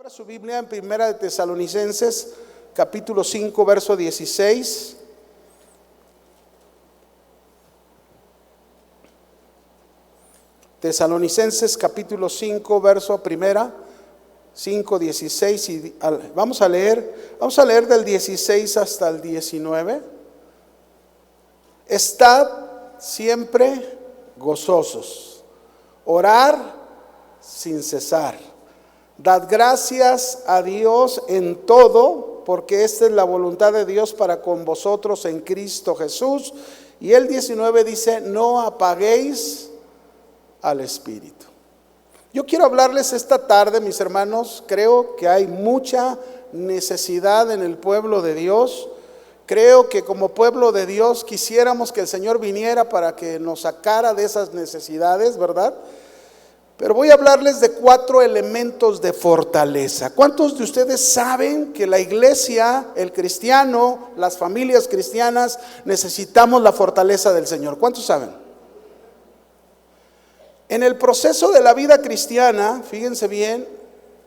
Abra su Biblia en Primera de Tesalonicenses, capítulo 5, verso 16. Tesalonicenses, capítulo 5, verso primera, 5, 16. Y vamos a leer del 16 hasta el 19. Estad siempre gozosos, orar sin cesar. Dad gracias a Dios en todo, porque esta es la voluntad de Dios para con vosotros en Cristo Jesús. Y el 19 dice: no apaguéis al Espíritu. Yo quiero hablarles esta tarde, mis hermanos. Creo que hay mucha necesidad en el pueblo de Dios. Creo que como pueblo de Dios quisiéramos que el Señor viniera para que nos sacara de esas necesidades, ¿verdad? Pero voy a hablarles de 4 elementos de fortaleza. ¿Cuántos de ustedes saben que la iglesia, el cristiano, las familias cristianas necesitamos la fortaleza del Señor? ¿Cuántos saben? En el proceso de la vida cristiana, fíjense bien,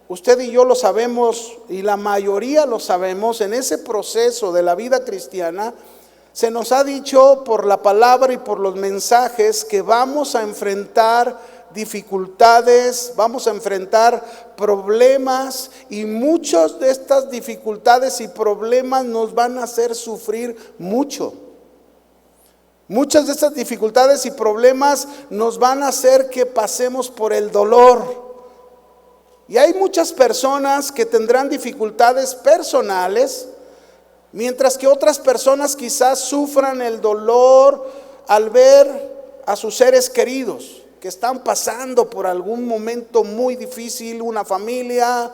usted y yo lo sabemos y la mayoría lo sabemos, en ese proceso de la vida cristiana se nos ha dicho por la palabra y por los mensajes que vamos a enfrentar dificultades, vamos a enfrentar problemas, y muchas de estas dificultades y problemas nos van a hacer sufrir mucho. Muchas de estas dificultades y problemas nos van a hacer que pasemos por el dolor. Y hay muchas personas que tendrán dificultades personales, mientras que otras personas quizás sufran el dolor al ver a sus seres queridos que están pasando por algún momento muy difícil, una familia,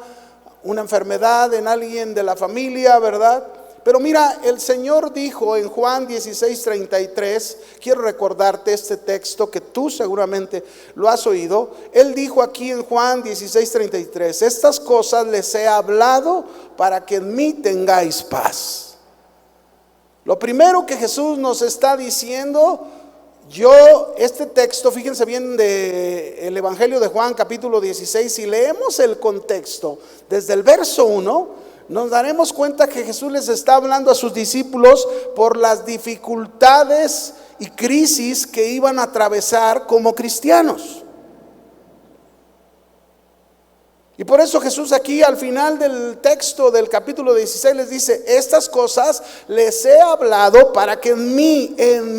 una enfermedad en alguien de la familia, ¿verdad? Pero mira, el Señor dijo en Juan 16:33, quiero recordarte este texto que tú seguramente lo has oído. Él dijo aquí en Juan 16:33, estas cosas les he hablado para que en mí tengáis paz. Lo primero que Jesús nos está diciendo, este texto, fíjense bien, del Evangelio de Juan capítulo 16, si leemos el contexto desde el verso 1, nos daremos cuenta que Jesús les está hablando a sus discípulos por las dificultades y crisis que iban a atravesar como cristianos. Y por eso Jesús aquí al final del texto del capítulo 16 les dice: estas cosas les he hablado para que en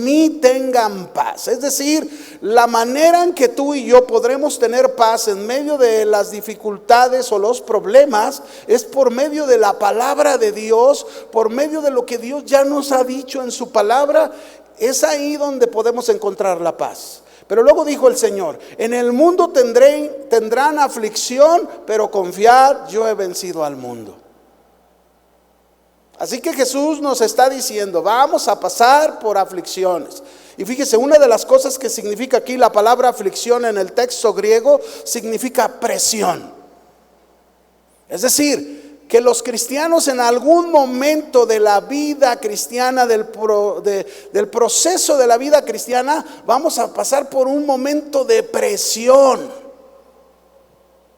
mí tengan paz. Es decir, la manera en que tú y yo podremos tener paz en medio de las dificultades o los problemas es por medio de la palabra de Dios, por medio de lo que Dios ya nos ha dicho en su palabra. Es ahí donde podemos encontrar la paz. Pero luego dijo el Señor: en el mundo tendrán aflicción, pero confiad, yo he vencido al mundo. Así que Jesús nos está diciendo: vamos a pasar por aflicciones. Y fíjese, una de las cosas que significa aquí la palabra aflicción en el texto griego significa presión. Es decir, que los cristianos en algún momento de la vida cristiana, del proceso de la vida cristiana, vamos a pasar por un momento de presión.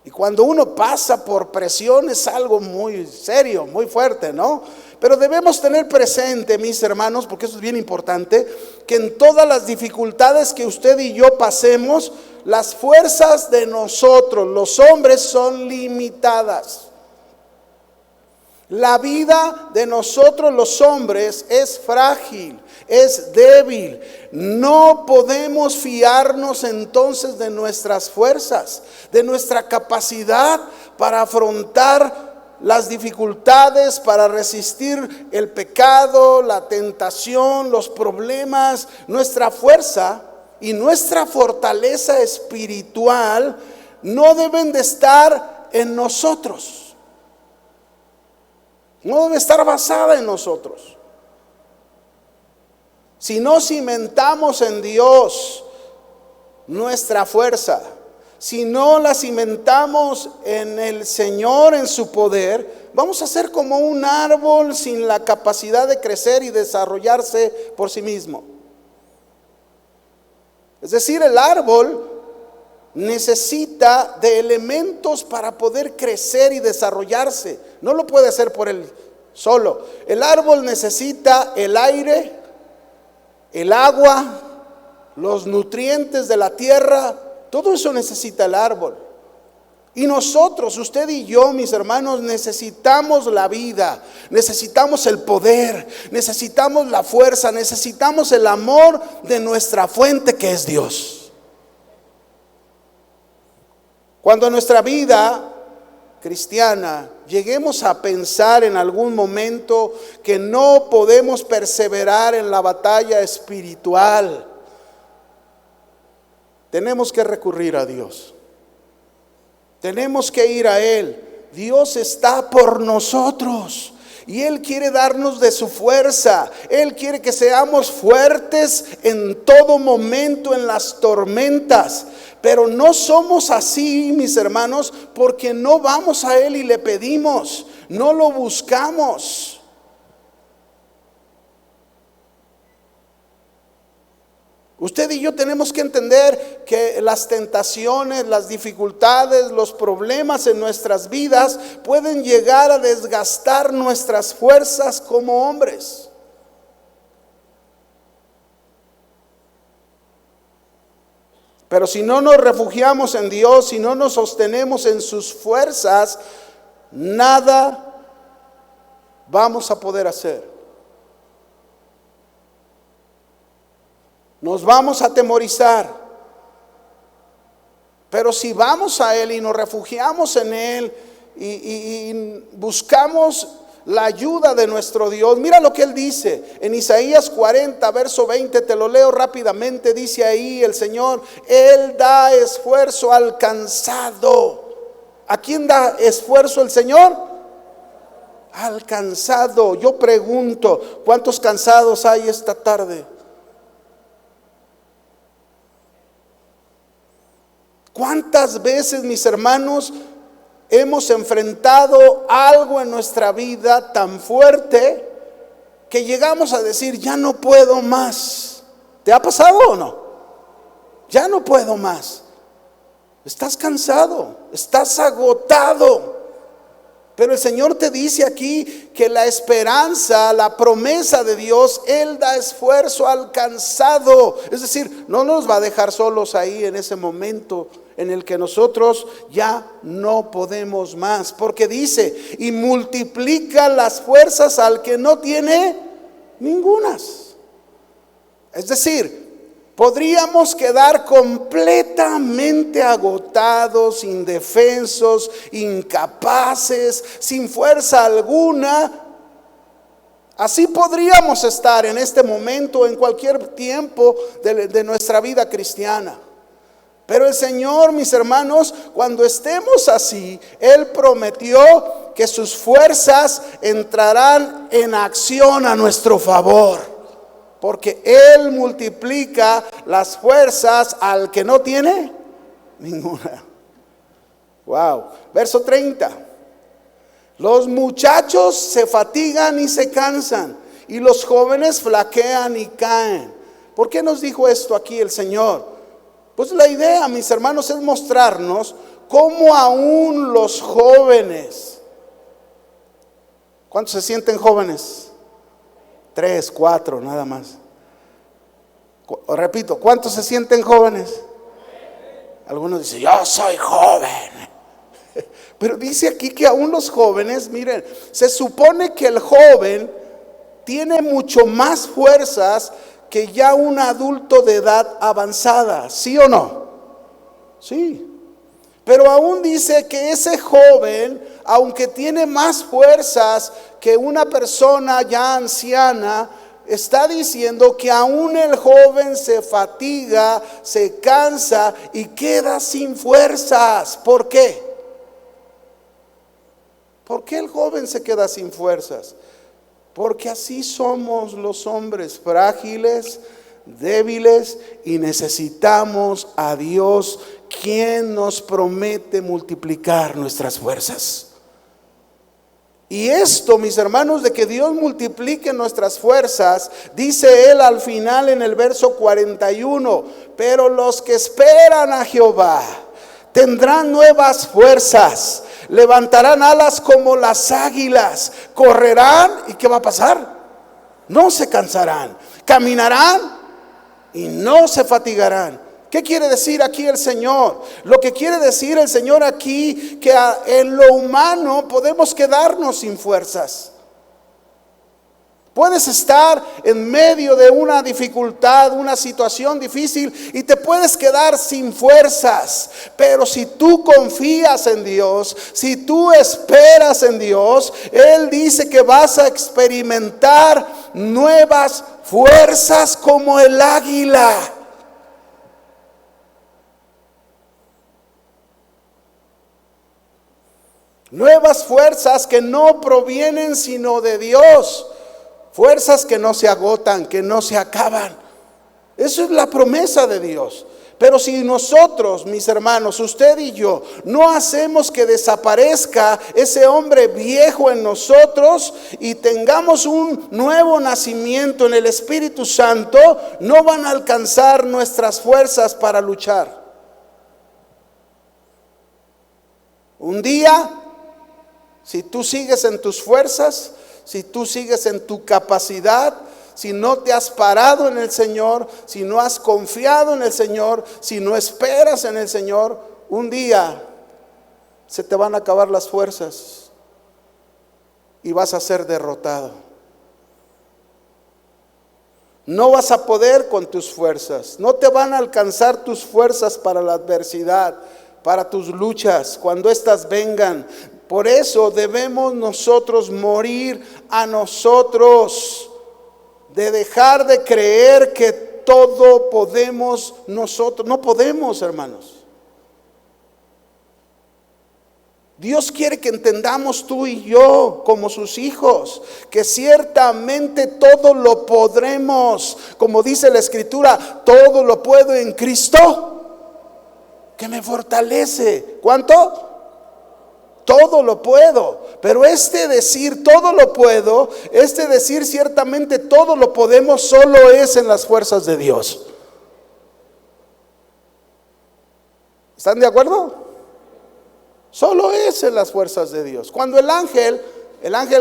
Y cuando uno pasa por presión es algo muy serio, muy fuerte, ¿no? Pero debemos tener presente, mis hermanos, porque eso es bien importante, que en todas las dificultades que usted y yo pasemos, las fuerzas de nosotros, los hombres, son limitadas. La vida de nosotros los hombres es frágil, es débil. No podemos fiarnos entonces de nuestras fuerzas, de nuestra capacidad para afrontar las dificultades, para resistir el pecado, la tentación, los problemas. Nuestra fuerza y nuestra fortaleza espiritual no deben de estar en nosotros. No debe estar basada en nosotros. Si no cimentamos en Dios nuestra fuerza, si no la cimentamos en el Señor, en su poder, vamos a ser como un árbol sin la capacidad de crecer y desarrollarse por sí mismo. Es decir, el árbol necesita de elementos para poder crecer y desarrollarse. No lo puede hacer por él solo. El árbol necesita el aire, el agua, los nutrientes de la tierra. Todo eso necesita el árbol. Y nosotros, usted y yo, mis hermanos, necesitamos la vida, necesitamos el poder, necesitamos la fuerza, necesitamos el amor de nuestra fuente que es Dios. Cuando nuestra vida cristiana lleguemos a pensar en algún momento que no podemos perseverar en la batalla espiritual, tenemos que recurrir a Dios. Tenemos que ir a Él. Dios está por nosotros y Él quiere darnos de su fuerza. Él quiere que seamos fuertes en todo momento, en las tormentas. Pero no somos así, mis hermanos, porque no vamos a Él y le pedimos, no lo buscamos. Usted y yo tenemos que entender que las tentaciones, las dificultades, los problemas en nuestras vidas pueden llegar a desgastar nuestras fuerzas como hombres. Pero si no nos refugiamos en Dios, si no nos sostenemos en sus fuerzas, nada vamos a poder hacer. Nos vamos a atemorizar. Pero si vamos a Él y nos refugiamos en Él y buscamos la ayuda de nuestro Dios, mira lo que Él dice en Isaías 40, verso 20, te lo leo rápidamente. Dice ahí el Señor: Él da esfuerzo al cansado. ¿A quién da esfuerzo el Señor? Al cansado. Yo pregunto, ¿cuántos cansados hay esta tarde? ¿Cuántas veces, mis hermanos, hemos enfrentado algo en nuestra vida tan fuerte que llegamos a decir, ya no puedo más? ¿Te ha pasado o no? Ya no puedo más. Estás cansado, estás agotado. Pero el Señor te dice aquí que la esperanza, la promesa de Dios, Él da esfuerzo al cansado. Es decir, no nos va a dejar solos ahí en ese momento en el que nosotros ya no podemos más. Porque dice, y multiplica las fuerzas al que no tiene ningunas. Es decir, podríamos quedar completamente agotados, indefensos, incapaces, sin fuerza alguna. Así podríamos estar en este momento, en cualquier tiempo de nuestra vida cristiana. Pero el Señor, mis hermanos, cuando estemos así, Él prometió que sus fuerzas entrarán en acción a nuestro favor. Porque Él multiplica las fuerzas al que no tiene ninguna. Wow. Verso 30. Los muchachos se fatigan y se cansan, y los jóvenes flaquean y caen. ¿Por qué nos dijo esto aquí el Señor? Pues la idea, mis hermanos, es mostrarnos cómo aún los jóvenes. ¿Cuántos se sienten jóvenes? 3, 4, nada más. Repito, ¿cuántos se sienten jóvenes? Algunos dicen, yo soy joven. Pero dice aquí que aún los jóvenes, miren, se supone que el joven tiene mucho más fuerzas que ya un adulto de edad avanzada. ¿Sí o no? Sí. Pero aún dice que ese joven, aunque tiene más fuerzas que una persona ya anciana, está diciendo que aún el joven se fatiga, se cansa y queda sin fuerzas. ¿Por qué? ¿Por qué el joven se queda sin fuerzas? Porque así somos los hombres, frágiles, débiles, y necesitamos a Dios, quien nos promete multiplicar nuestras fuerzas. Y esto, mis hermanos, de que Dios multiplique nuestras fuerzas, dice Él al final en el verso 41, pero los que esperan a Jehová, tendrán nuevas fuerzas, levantarán alas como las águilas, correrán, ¿y qué va a pasar? No se cansarán, caminarán y no se fatigarán. ¿Qué quiere decir aquí el Señor? Lo que quiere decir el Señor aquí, que en lo humano podemos quedarnos sin fuerzas. Puedes estar en medio de una dificultad, una situación difícil, y te puedes quedar sin fuerzas. Pero si tú confías en Dios, si tú esperas en Dios, Él dice que vas a experimentar nuevas fuerzas como el águila. Nuevas fuerzas que no provienen sino de Dios. Fuerzas que no se agotan, que no se acaban. Eso es la promesa de Dios. Pero si nosotros, mis hermanos, usted y yo, no hacemos que desaparezca ese hombre viejo en nosotros y tengamos un nuevo nacimiento en el Espíritu Santo, no van a alcanzar nuestras fuerzas para luchar. Un día, si tú sigues en tus fuerzas, si tú sigues en tu capacidad, si no te has parado en el Señor, si no has confiado en el Señor, si no esperas en el Señor, un día se te van a acabar las fuerzas y vas a ser derrotado. No vas a poder con tus fuerzas, no te van a alcanzar tus fuerzas para la adversidad, para tus luchas, cuando éstas vengan. Por eso debemos nosotros morir a nosotros, de dejar de creer que todo podemos nosotros. No podemos, hermanos. Dios quiere que entendamos tú y yo como sus hijos, que ciertamente todo lo podremos. Como dice la Escritura, todo lo puedo en Cristo que me fortalece. ¿Cuánto? Todo lo puedo. Pero decir todo lo puedo, decir ciertamente todo lo podemos, solo es en las fuerzas de Dios. ¿Están de acuerdo? Solo es en las fuerzas de Dios. Cuando el ángel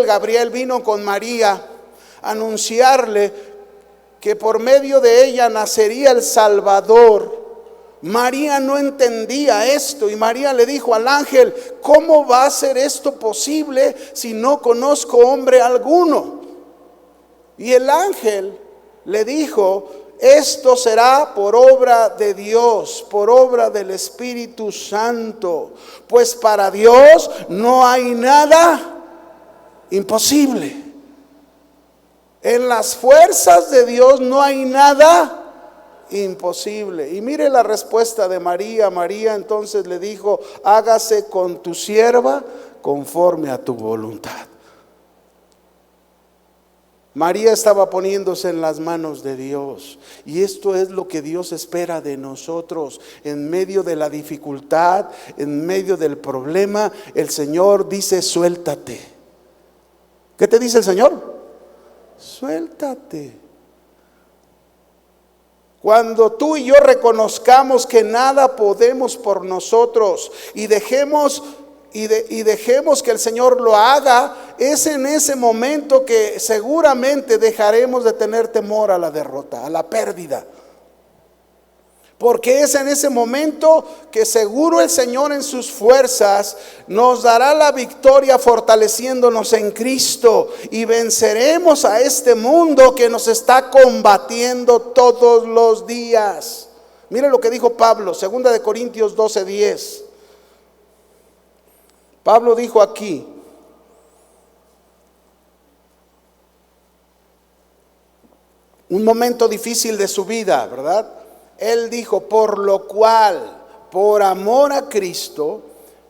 Gabriel vino con María a anunciarle que por medio de ella nacería el Salvador, María no entendía esto, y María le dijo al ángel: ¿cómo va a ser esto posible si no conozco hombre alguno? Y el ángel le dijo: esto será por obra de Dios, por obra del Espíritu Santo, pues para Dios no hay nada imposible. En las fuerzas de Dios no hay nada imposible. Y mire la respuesta de María. María entonces le dijo: hágase con tu sierva conforme a tu voluntad. María estaba poniéndose en las manos de Dios, y esto es lo que Dios espera de nosotros. En medio de la dificultad, en medio del problema, el Señor dice: suéltate. ¿Qué te dice el Señor? Suéltate. Cuando tú y yo reconozcamos que nada podemos por nosotros y dejemos que el Señor lo haga, es en ese momento que seguramente dejaremos de tener temor a la derrota, a la pérdida. Porque es en ese momento que seguro el Señor en sus fuerzas nos dará la victoria, fortaleciéndonos en Cristo, y venceremos a este mundo que nos está combatiendo todos los días. Mire lo que dijo Pablo, 2 de Corintios 12:10. Pablo dijo aquí: un momento difícil de su vida, ¿verdad? Él dijo: por lo cual, por amor a Cristo,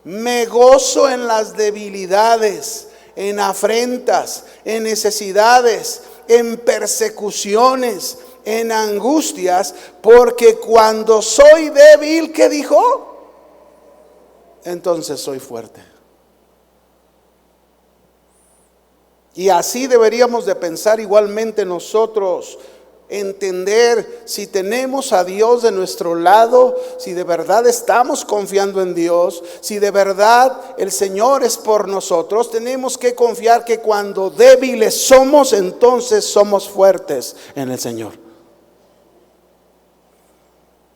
me gozo en las debilidades, en afrentas, en necesidades, en persecuciones, en angustias, porque cuando soy débil, ¿qué dijo? Entonces soy fuerte. Y así deberíamos de pensar igualmente nosotros. entender si tenemos a Dios de nuestro lado, si de verdad estamos confiando en Dios, si de verdad el Señor es por nosotros. Tenemos que confiar que cuando débiles somos, entonces somos fuertes en el Señor.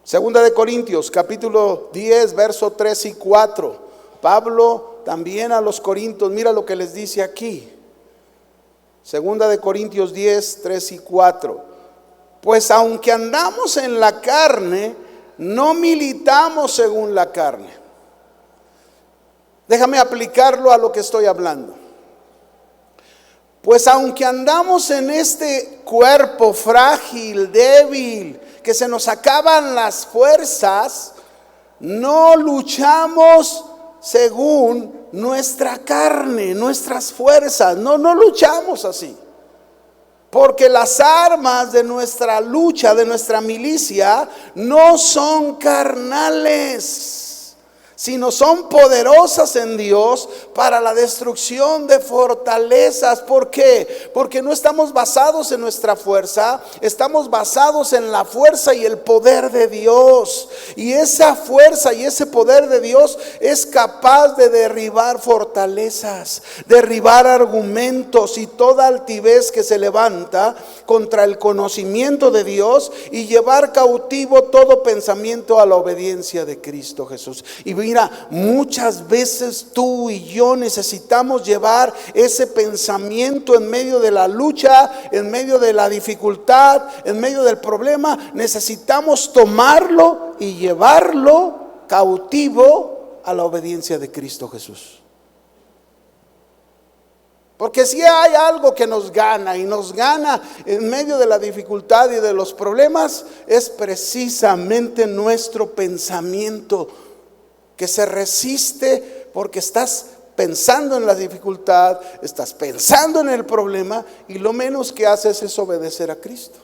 Segunda de Corintios, capítulo 10, verso 3 y 4. Pablo también a los corintios, mira lo que les dice aquí. Segunda de Corintios 10, 3 y 4. Pues aunque andamos en la carne, no militamos según la carne. Déjame aplicarlo a lo que estoy hablando. Pues aunque andamos en este cuerpo frágil, débil, que se nos acaban las fuerzas, no luchamos según nuestra carne, nuestras fuerzas. No luchamos así. Porque las armas de nuestra lucha, de nuestra milicia, no son carnales, sino son poderosas en Dios para la destrucción de fortalezas. ¿Por qué? Porque no estamos basados en nuestra fuerza, estamos basados en la fuerza y el poder de Dios. Y esa fuerza y ese poder de Dios es capaz de derribar fortalezas, derribar argumentos y toda altivez que se levanta contra el conocimiento de Dios, y llevar cautivo todo pensamiento a la obediencia de Cristo Jesús. Y mira, muchas veces tú y yo necesitamos llevar ese pensamiento en medio de la lucha, en medio de la dificultad, en medio del problema. Necesitamos tomarlo y llevarlo cautivo a la obediencia de Cristo Jesús. Porque si hay algo que nos gana, y nos gana en medio de la dificultad y de los problemas, es precisamente nuestro pensamiento, que se resiste porque estás pensando en la dificultad, estás pensando en el problema, y lo menos que haces es obedecer a Cristo.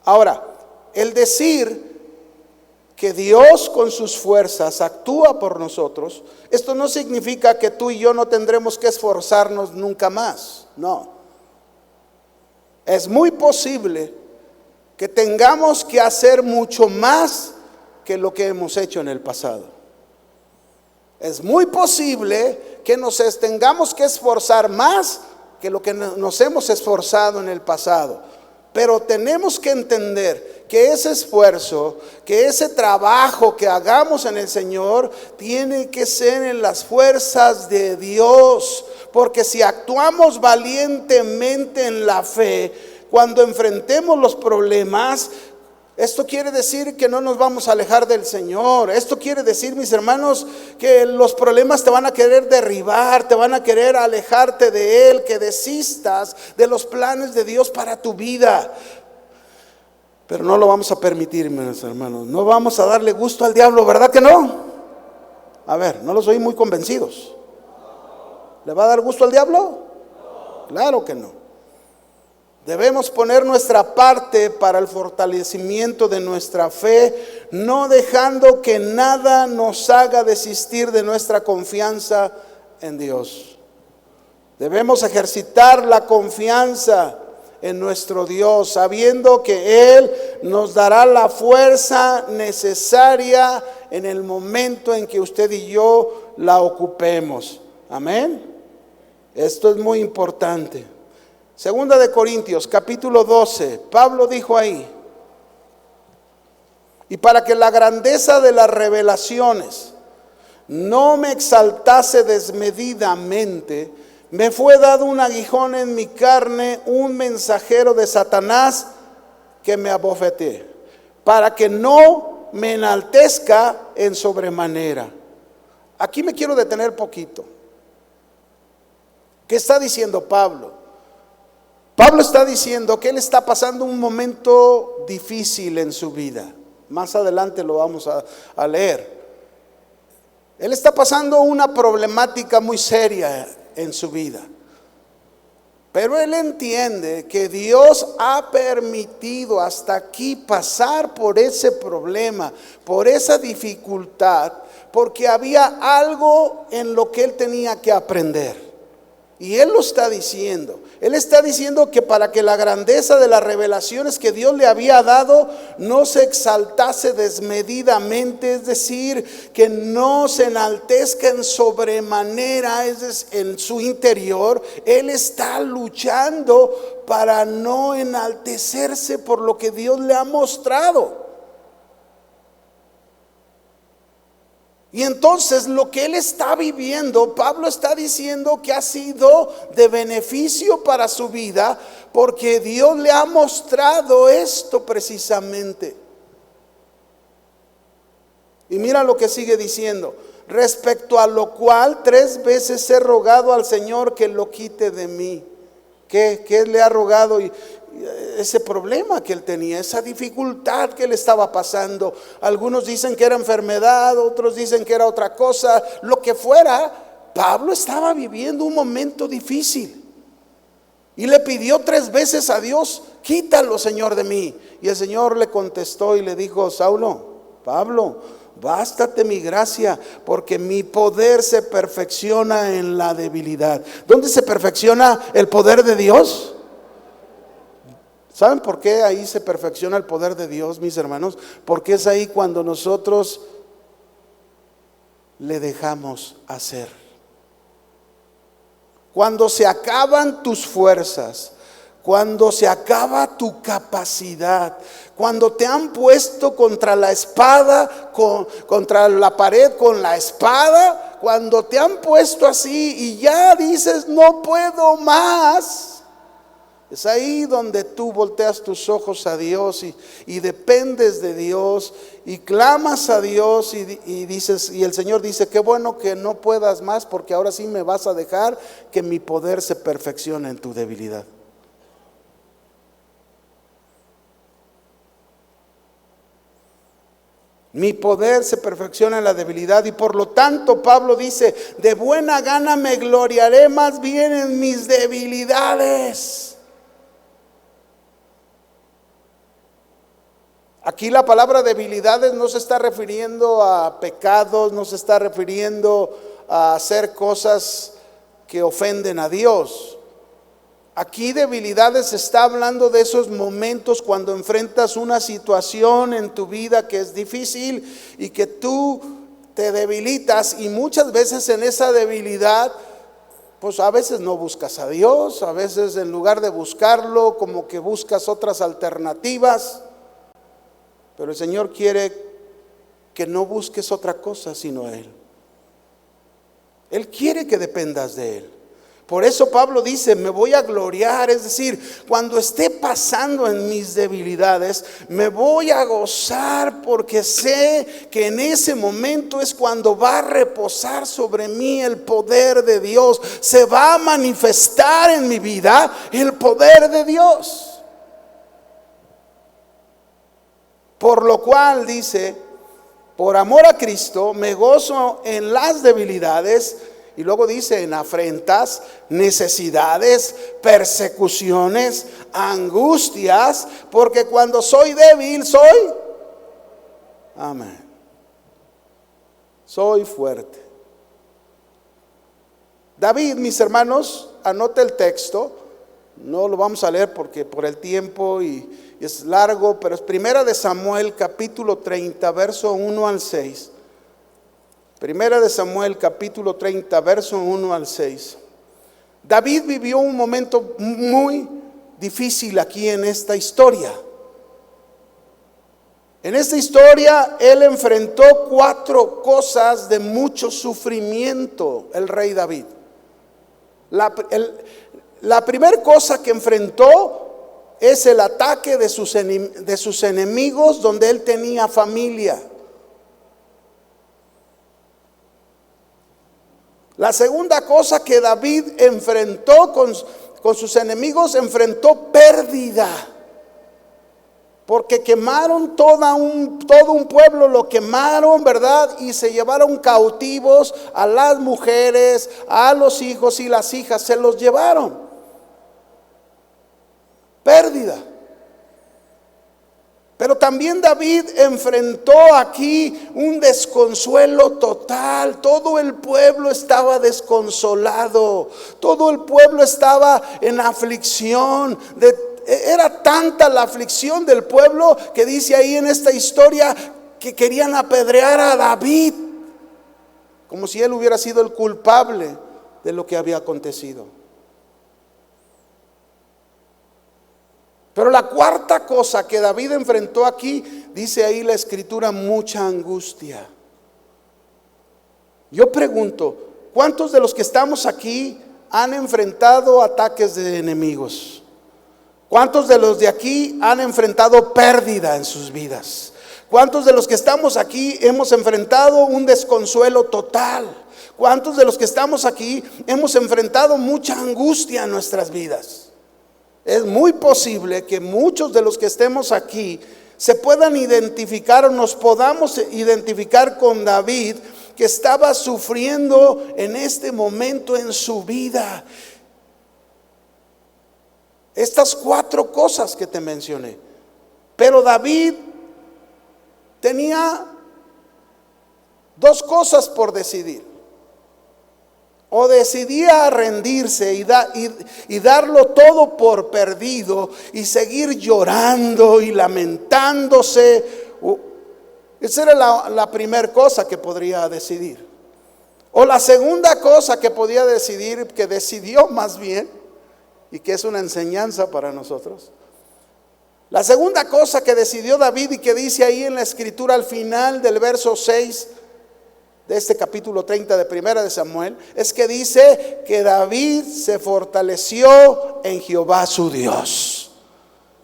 Ahora, el decir que Dios con sus fuerzas actúa por nosotros, esto no significa que tú y yo no tendremos que esforzarnos nunca más. No. Es muy posible que tengamos que hacer mucho más que lo que hemos hecho en el pasado. Es muy posible que nos tengamos que esforzar más que lo que nos hemos esforzado en el pasado. Pero tenemos que entender que ese esfuerzo, que ese trabajo que hagamos en el Señor, tiene que ser en las fuerzas de Dios. Porque si actuamos valientemente en la fe, cuando enfrentemos los problemas, esto quiere decir que no nos vamos a alejar del Señor. Esto quiere decir, mis hermanos, que los problemas te van a querer derribar, te van a querer alejarte de Él, que desistas de los planes de Dios para tu vida. Pero no lo vamos a permitir, mis hermanos. No vamos a darle gusto al diablo, ¿verdad que no? A ver, no los oí muy convencidos. ¿Le va a dar gusto al diablo? Claro que no. Debemos poner nuestra parte para el fortalecimiento de nuestra fe, no dejando que nada nos haga desistir de nuestra confianza en Dios. Debemos ejercitar la confianza en nuestro Dios, sabiendo que Él nos dará la fuerza necesaria en el momento en que usted y yo la ocupemos. Amén. Esto es muy importante. Segunda de Corintios, capítulo 12, Pablo dijo ahí: y para que la grandeza de las revelaciones no me exaltase desmedidamente, me fue dado un aguijón en mi carne, un mensajero de Satanás que me abofeté, para que no me enaltezca en sobremanera. Aquí me quiero detener poquito. ¿Qué está diciendo Pablo? Pablo está diciendo que él está pasando un momento difícil en su vida. Más adelante lo vamos a leer. Él está pasando una problemática muy seria en su vida. Pero él entiende que Dios ha permitido hasta aquí pasar por ese problema, por esa dificultad, porque había algo en lo que él tenía que aprender. Y Él lo está diciendo. Él está diciendo que para que la grandeza de las revelaciones que Dios le había dado no se exaltase desmedidamente, es decir, que no se enaltezca en sobremanera, es decir, en su interior. Él está luchando para no enaltecerse por lo que Dios le ha mostrado. Y entonces lo que él está viviendo, Pablo está diciendo que ha sido de beneficio para su vida, porque Dios le ha mostrado esto precisamente. Y mira lo que sigue diciendo: respecto a lo cual 3 veces he rogado al Señor que lo quite de mí. ¿Qué le ha rogado? Y ese problema que él tenía, esa dificultad que le estaba pasando. Algunos dicen que era enfermedad, otros dicen que era otra cosa. Lo que fuera, Pablo estaba viviendo un momento difícil y le pidió 3 veces a Dios: quítalo, Señor, de mí. Y el Señor le contestó y le dijo: Saulo, Pablo, bástate mi gracia, porque mi poder se perfecciona en la debilidad. ¿Dónde se perfecciona el poder de Dios? ¿Saben por qué ahí se perfecciona el poder de Dios, mis hermanos? Porque es ahí cuando nosotros le dejamos hacer. Cuando se acaban tus fuerzas, cuando se acaba tu capacidad, cuando te han puesto contra la espada, contra la pared con la espada, cuando te han puesto así y ya dices: no puedo más. Es ahí donde tú volteas tus ojos a Dios y dependes de Dios y clamas a Dios y dices, y el Señor dice: qué bueno que no puedas más, porque ahora sí me vas a dejar que mi poder se perfeccione en tu debilidad. Mi poder se perfecciona en la debilidad. Y por lo tanto Pablo dice: de buena gana me gloriaré más bien en mis debilidades. Aquí la palabra debilidades no se está refiriendo a pecados, no se está refiriendo a hacer cosas que ofenden a Dios. Aquí debilidades está hablando de esos momentos cuando enfrentas una situación en tu vida que es difícil y que tú te debilitas, y muchas veces en esa debilidad, pues a veces no buscas a Dios, a veces en lugar de buscarlo, como que buscas otras alternativas. Pero el Señor quiere que no busques otra cosa sino Él. Él quiere que dependas de Él. Por eso Pablo dice: me voy a gloriar, es decir, cuando esté pasando en mis debilidades, me voy a gozar, porque sé que en ese momento es cuando va a reposar sobre mí el poder de Dios. Se va a manifestar en mi vida el poder de Dios. Por lo cual dice: por amor a Cristo me gozo en las debilidades. Y luego dice: en afrentas, necesidades, persecuciones, angustias, porque cuando soy débil soy, amén, soy fuerte. David, mis hermanos, anote el texto. No lo vamos a leer porque por el tiempo y es largo, pero es 1 Samuel capítulo 30, verso 1 al 6. 1 Samuel capítulo 30, verso 1 al 6. David vivió un momento muy difícil aquí en esta historia. En esta historia él enfrentó 4 cosas de mucho sufrimiento, el rey David. La primera cosa que enfrentó es el ataque de sus enemigos, donde él tenía familia. La segunda cosa que David enfrentó con sus enemigos, enfrentó pérdida. Porque quemaron todo un pueblo, lo quemaron, ¿verdad? Y se llevaron cautivos a las mujeres, a los hijos y las hijas, se los llevaron. Pérdida. Pero también David enfrentó aquí un desconsuelo total. Todo el pueblo estaba desconsolado. Todo el pueblo estaba en aflicción. Era tanta la aflicción del pueblo que dice ahí en esta historia que querían apedrear a David, como si él hubiera sido el culpable de lo que había acontecido. Pero la cuarta cosa que David enfrentó aquí, dice ahí la escritura, mucha angustia. Yo pregunto, ¿cuántos de los que estamos aquí han enfrentado ataques de enemigos? ¿Cuántos de los de aquí han enfrentado pérdida en sus vidas? ¿Cuántos de los que estamos aquí hemos enfrentado un desconsuelo total? ¿Cuántos de los que estamos aquí hemos enfrentado mucha angustia en nuestras vidas? Es muy posible que muchos de los que estemos aquí se puedan identificar o nos podamos identificar con David, que estaba sufriendo en este momento en su vida estas cuatro cosas que te mencioné. Pero David tenía dos cosas por decidir. O decidía rendirse y darlo todo por perdido y seguir llorando y lamentándose. Esa era la primera cosa que podría decidir. O la segunda cosa que podía decidir, que decidió más bien, y que es una enseñanza para nosotros. La segunda cosa que decidió David, y que dice ahí en la escritura al final del verso 6 de este capítulo 30 de Primera de Samuel, es que dice que David se fortaleció en Jehová su Dios.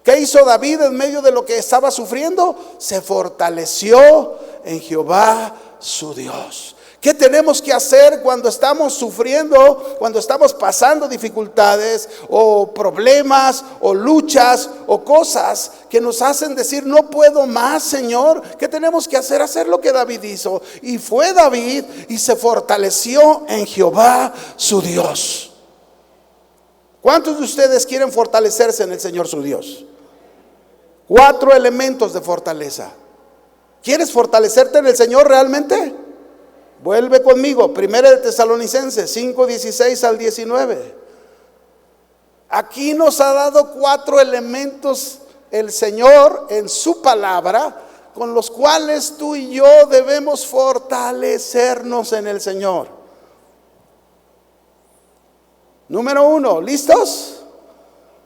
¿Qué hizo David en medio de lo que estaba sufriendo? Se fortaleció en Jehová su Dios. ¿Qué tenemos que hacer cuando estamos sufriendo, cuando estamos pasando dificultades o problemas o luchas o cosas que nos hacen decir no puedo más, Señor? ¿Qué tenemos que hacer? Hacer lo que David hizo. Y fue David y se fortaleció en Jehová su Dios. ¿Cuántos de ustedes quieren fortalecerse en el Señor su Dios? 4 elementos de fortaleza. ¿Quieres fortalecerte en el Señor realmente? Vuelve conmigo, Primera de Tesalonicenses 5:16 al 19. Aquí nos ha dado 4 elementos el Señor en su palabra, con los cuales tú y yo debemos fortalecernos en el Señor. Número 1, ¿listos?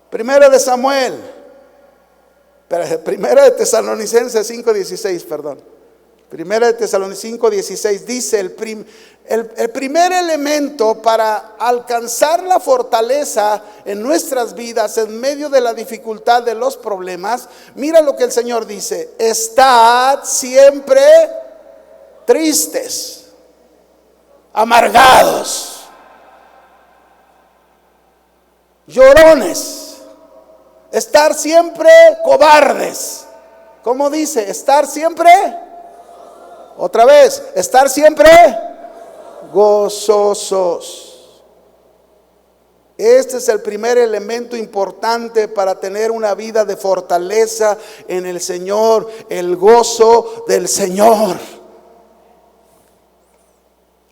Primera de Tesalonicenses 5:16, perdón. Primera de Tesalonicenses 5:16 dice el primer elemento para alcanzar la fortaleza en nuestras vidas en medio de la dificultad de los problemas. Mira lo que el Señor dice: estad siempre tristes, amargados, llorones, estar siempre cobardes. ¿Cómo dice? Estar siempre, otra vez, estar siempre gozosos. Este es el primer elemento importante para tener una vida de fortaleza en el Señor, el gozo del Señor.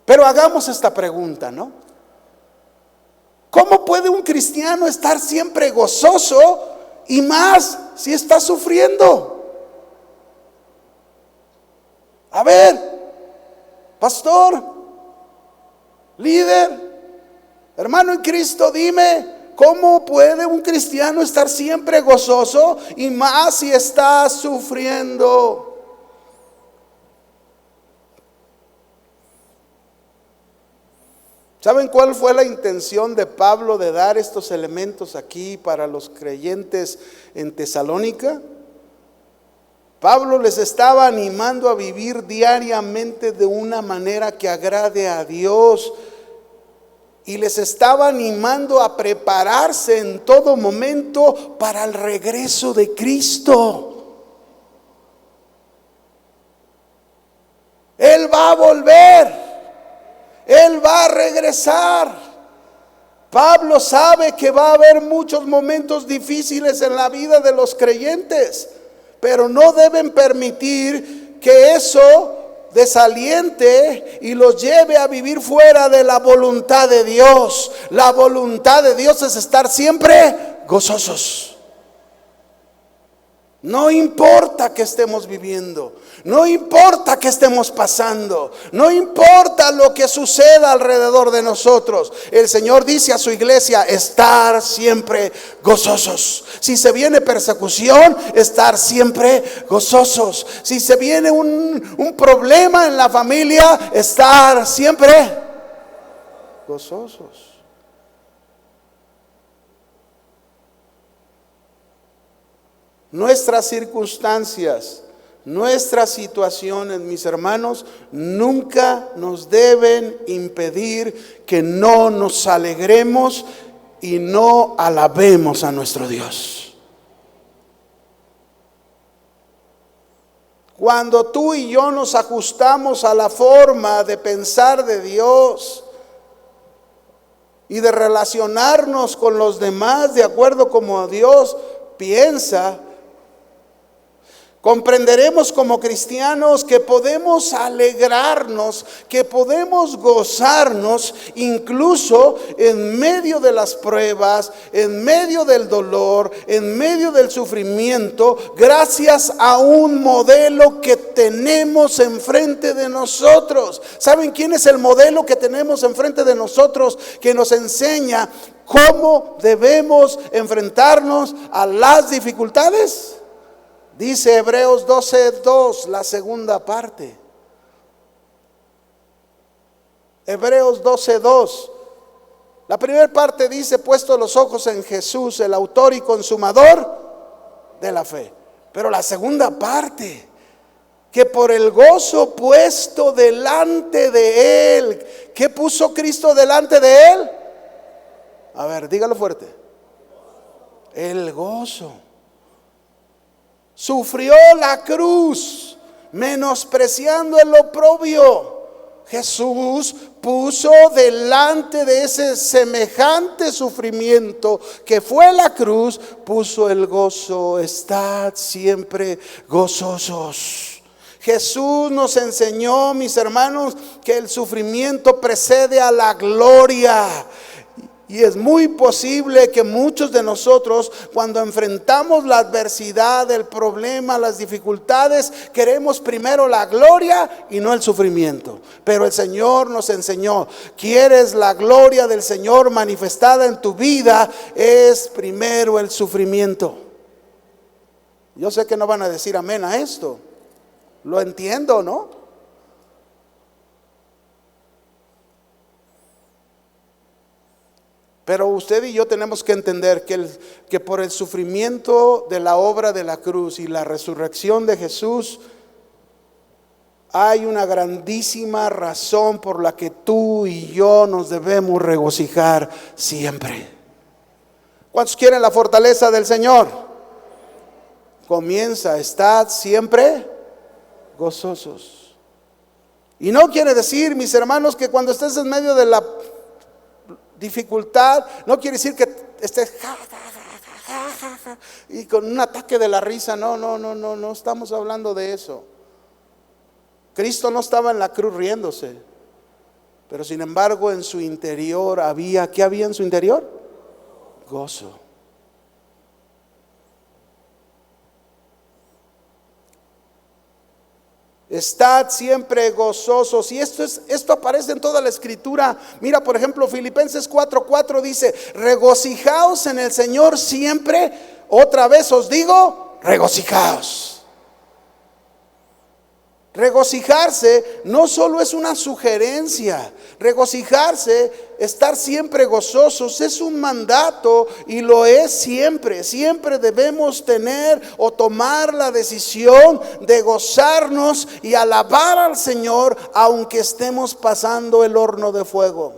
Pero hagamos esta pregunta, ¿no? ¿Cómo puede un cristiano estar siempre gozoso y más si está sufriendo? A ver, pastor, líder, hermano en Cristo, dime, ¿cómo puede un cristiano estar siempre gozoso y más si está sufriendo? ¿Saben cuál fue la intención de Pablo de dar estos elementos aquí para los creyentes en Tesalónica? Pablo les estaba animando a vivir diariamente de una manera que agrade a Dios, y les estaba animando a prepararse en todo momento para el regreso de Cristo. Él va a volver, Él va a regresar. Pablo sabe que va a haber muchos momentos difíciles en la vida de los creyentes, pero no deben permitir que eso desaliente y los lleve a vivir fuera de la voluntad de Dios. La voluntad de Dios es estar siempre gozosos. No importa que estemos viviendo, no importa que estemos pasando, no importa lo que suceda alrededor de nosotros. El Señor dice a su iglesia: estar siempre gozosos. Si se viene persecución, estar siempre gozosos. Si se viene un problema en la familia, estar siempre gozosos. Nuestras circunstancias, nuestras situaciones, mis hermanos, nunca nos deben impedir que no nos alegremos y no alabemos a nuestro Dios. Cuando tú y yo nos ajustamos a la forma de pensar de Dios y de relacionarnos con los demás de acuerdo como Dios piensa, comprenderemos como cristianos que podemos alegrarnos, que podemos gozarnos incluso en medio de las pruebas, en medio del dolor, en medio del sufrimiento, gracias a un modelo que tenemos enfrente de nosotros. ¿Saben quién es el modelo que tenemos enfrente de nosotros que nos enseña cómo debemos enfrentarnos a las dificultades? Dice Hebreos 12:2, la segunda parte. Hebreos 12:2. La primera parte dice: puesto los ojos en Jesús, el autor y consumador de la fe. Pero la segunda parte, que por el gozo puesto delante de él. ¿Qué puso Cristo delante de él? A ver, dígalo fuerte. El gozo. Sufrió la cruz, menospreciando el oprobio. Jesús puso delante de ese semejante sufrimiento que fue la cruz, puso el gozo. Estad siempre gozosos. Jesús nos enseñó, mis hermanos, que el sufrimiento precede a la gloria. Y es muy posible que muchos de nosotros, cuando enfrentamos la adversidad, el problema, las dificultades, queremos primero la gloria y no el sufrimiento. Pero el Señor nos enseñó: ¿quieres la gloria del Señor manifestada en tu vida? Es primero el sufrimiento. Yo sé que no van a decir amén a esto. Lo entiendo, ¿no? Pero usted y yo tenemos que entender que por el sufrimiento de la obra de la cruz y la resurrección de Jesús, hay una grandísima razón por la que tú y yo nos debemos regocijar siempre. ¿Cuántos quieren la fortaleza del Señor? Comienza: estad siempre gozosos. Y no quiere decir, mis hermanos, que cuando estés en medio de la dificultad, no quiere decir que estés y con un ataque de la risa. No estamos hablando de eso. Cristo no estaba en la cruz riéndose, pero sin embargo en su interior había, ¿qué había en su interior? Gozo. Estad siempre gozosos. Y esto aparece en toda la escritura. Mira, por ejemplo, Filipenses 4:4 dice: regocijaos en el Señor siempre. Otra vez os digo, regocijaos. Regocijarse no solo es una sugerencia. Regocijarse, estar siempre gozosos, es un mandato y lo es siempre. Siempre debemos tener o tomar la decisión de gozarnos y alabar al Señor aunque estemos pasando el horno de fuego.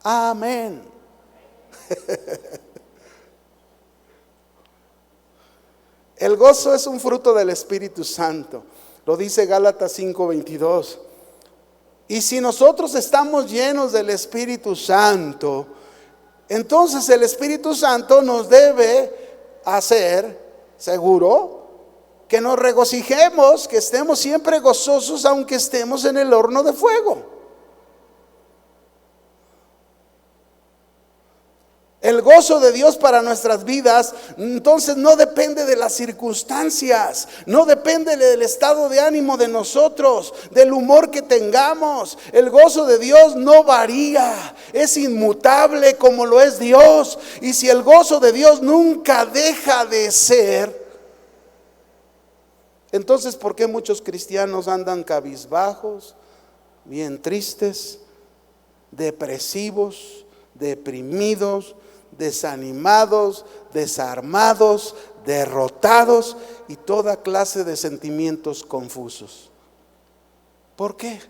Amén. El gozo es un fruto del Espíritu Santo. Lo dice Gálatas 5:22. Y si nosotros estamos llenos del Espíritu Santo, entonces el Espíritu Santo nos debe hacer seguro, que nos regocijemos, que estemos siempre gozosos aunque estemos en el horno de fuego. El gozo de Dios para nuestras vidas, entonces no depende de las circunstancias, no depende del estado de ánimo de nosotros, del humor que tengamos. El gozo de Dios no varía, es inmutable como lo es Dios. Y si el gozo de Dios nunca deja de ser, entonces ¿por qué muchos cristianos andan cabizbajos, bien tristes, depresivos, deprimidos, desanimados, desarmados, derrotados y toda clase de sentimientos confusos? ¿Por qué?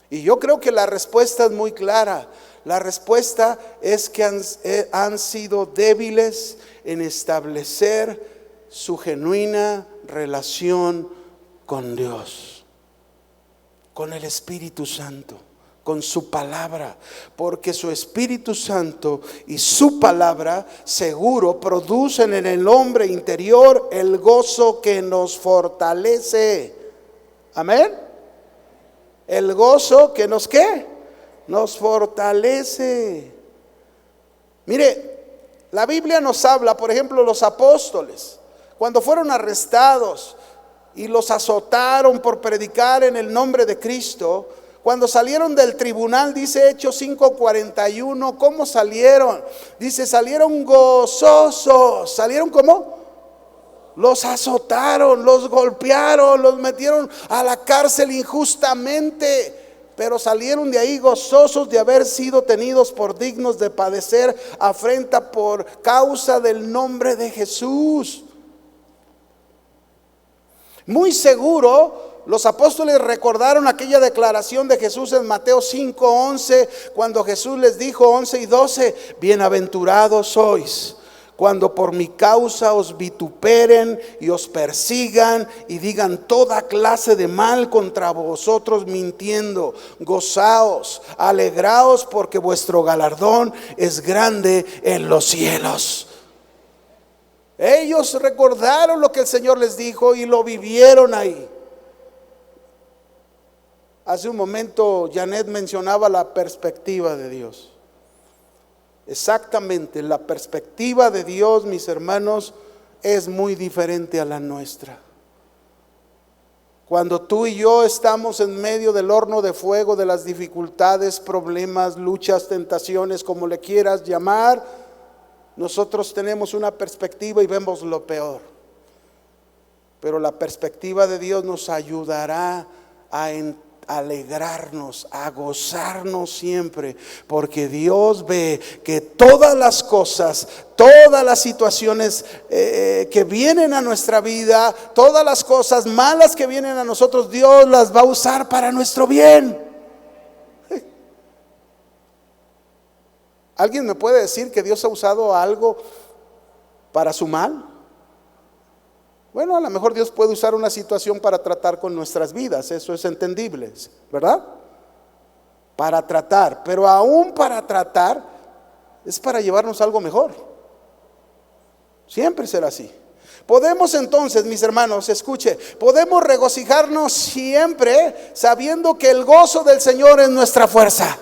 Y yo creo que la respuesta es muy clara. La respuesta es que han sido débiles en establecer su genuina relación con Dios, con el Espíritu Santo, con su palabra, porque su Espíritu Santo y su palabra seguro producen en el hombre interior el gozo que nos fortalece. Amén. El gozo que nos ¿qué? Nos fortalece. Mire, la Biblia nos habla, por ejemplo, los apóstoles, cuando fueron arrestados y los azotaron por predicar en el nombre de Cristo, cuando salieron del tribunal, dice Hechos 5:41, ¿cómo salieron? Dice, salieron gozosos. ¿Salieron cómo? Los azotaron, los golpearon, los metieron a la cárcel injustamente, pero salieron de ahí gozosos de haber sido tenidos por dignos de padecer afrenta por causa del nombre de Jesús. Muy seguro los apóstoles recordaron aquella declaración de Jesús en Mateo 5:11, cuando Jesús les dijo, 11 y 12, bienaventurados sois cuando por mi causa os vituperen y os persigan y digan toda clase de mal contra vosotros mintiendo. Gozaos, alegraos, porque vuestro galardón es grande en los cielos. Ellos recordaron lo que el Señor les dijo y lo vivieron ahí. Hace un momento Janet mencionaba la perspectiva de Dios. Exactamente, la perspectiva de Dios, mis hermanos, es muy diferente a la nuestra. Cuando tú y yo estamos en medio del horno de fuego, de las dificultades, problemas, luchas, tentaciones, como le quieras llamar, nosotros tenemos una perspectiva y vemos lo peor. Pero la perspectiva de Dios nos ayudará a alegrarnos, a gozarnos siempre, porque Dios ve que todas las cosas, todas las situaciones que vienen a nuestra vida, todas las cosas malas que vienen a nosotros, Dios las va a usar para nuestro bien. ¿Alguien me puede decir que Dios ha usado algo para su mal? Bueno, a lo mejor Dios puede usar una situación para tratar con nuestras vidas, eso es entendible, ¿verdad? Para tratar, pero aún para tratar es para llevarnos algo mejor. Siempre será así. Podemos entonces, mis hermanos, escuche, podemos regocijarnos siempre sabiendo que el gozo del Señor es nuestra fuerza.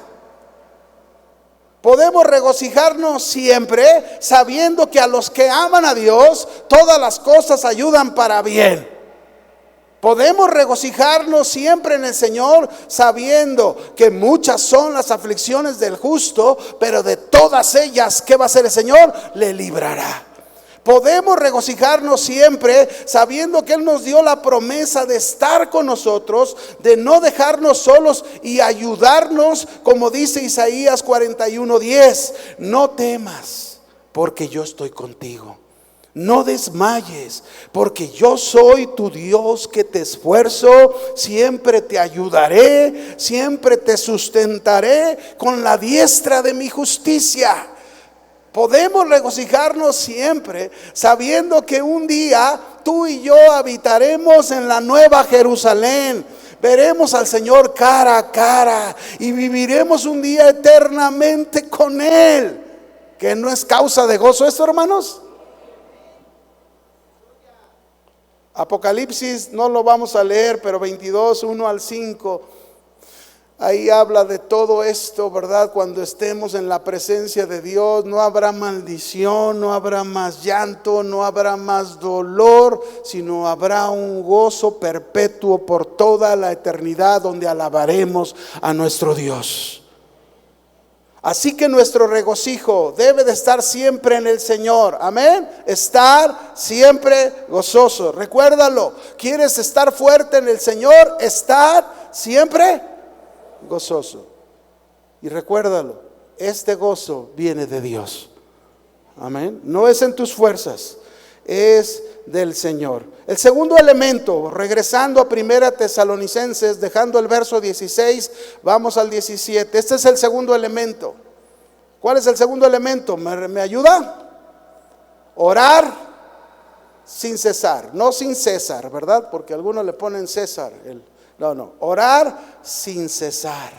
Podemos regocijarnos siempre sabiendo que a los que aman a Dios todas las cosas ayudan para bien. Podemos regocijarnos siempre en el Señor sabiendo que muchas son las aflicciones del justo, pero de todas ellas, ¿qué va a hacer el Señor? Le librará. Podemos regocijarnos siempre sabiendo que Él nos dio la promesa de estar con nosotros, de no dejarnos solos y ayudarnos, como dice Isaías 41:10. No temas, porque yo estoy contigo. No desmayes, porque yo soy tu Dios que te esfuerzo. Siempre te ayudaré, siempre te sustentaré con la diestra de mi justicia. Podemos regocijarnos siempre sabiendo que un día tú y yo habitaremos en la nueva Jerusalén. Veremos al Señor cara a cara y viviremos un día eternamente con Él. ¿Que no es causa de gozo esto, hermanos? Apocalipsis no lo vamos a leer, pero 22, 1 al 5, ahí habla de todo esto, ¿verdad? Cuando estemos en la presencia de Dios, no habrá maldición, no habrá más llanto, no habrá más dolor, sino habrá un gozo perpetuo por toda la eternidad, donde alabaremos a nuestro Dios. Así que nuestro regocijo debe de estar siempre en el Señor. Amén. Estar siempre gozoso. Recuérdalo. ¿Quieres estar fuerte en el Señor? Estar siempre gozoso. Y recuérdalo. Este gozo viene de Dios. Amén. No es en tus fuerzas. Es del Señor. El segundo elemento, regresando a Primera Tesalonicenses, dejando el verso 16, vamos al 17. Este es el segundo elemento. ¿Cuál es el segundo elemento? ¿Me ayuda? Orar sin cesar, no sin César, ¿verdad? Porque algunos le ponen César. No, orar sin cesar.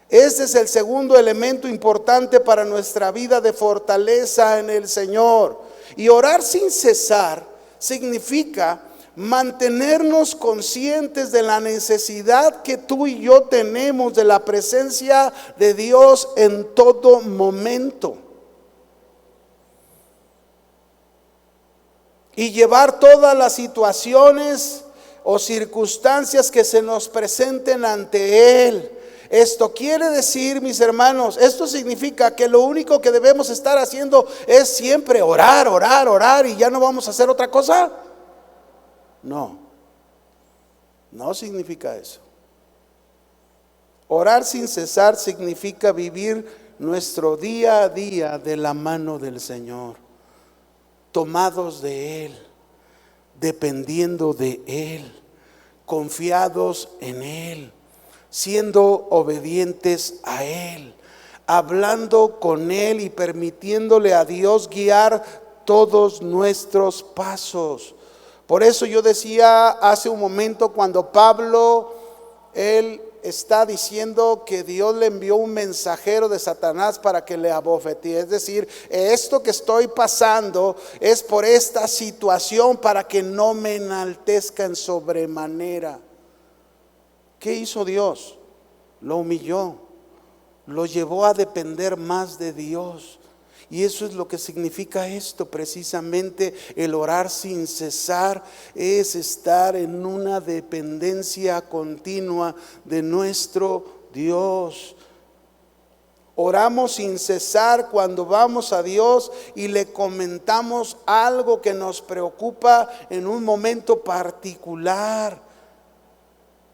Este es el segundo elemento importante para nuestra vida de fortaleza en el Señor. Y orar sin cesar significa mantenernos conscientes de la necesidad que tú y yo tenemos de la presencia de Dios en todo momento. Y llevar todas las situaciones o circunstancias que se nos presenten ante Él. Esto quiere decir, mis hermanos, esto significa que lo único que debemos estar haciendo es siempre orar, orar, orar, y ya no vamos a hacer otra cosa. No significa eso. Orar sin cesar significa vivir nuestro día a día de la mano del Señor, tomados de Él, dependiendo de Él, confiados en Él, siendo obedientes a Él, hablando con Él y permitiéndole a Dios guiar todos nuestros pasos. Por eso yo decía hace un momento, cuando Pablo, él está diciendo que Dios le envió un mensajero de Satanás para que le abofetee. Es decir, esto que estoy pasando es por esta situación, para que no me enaltezca en sobremanera. ¿Qué hizo Dios? Lo humilló, lo llevó a depender más de Dios. Y eso es lo que significa esto precisamente. El orar sin cesar es estar en una dependencia continua de nuestro Dios. Oramos sin cesar cuando vamos a Dios y le comentamos algo que nos preocupa en un momento particular.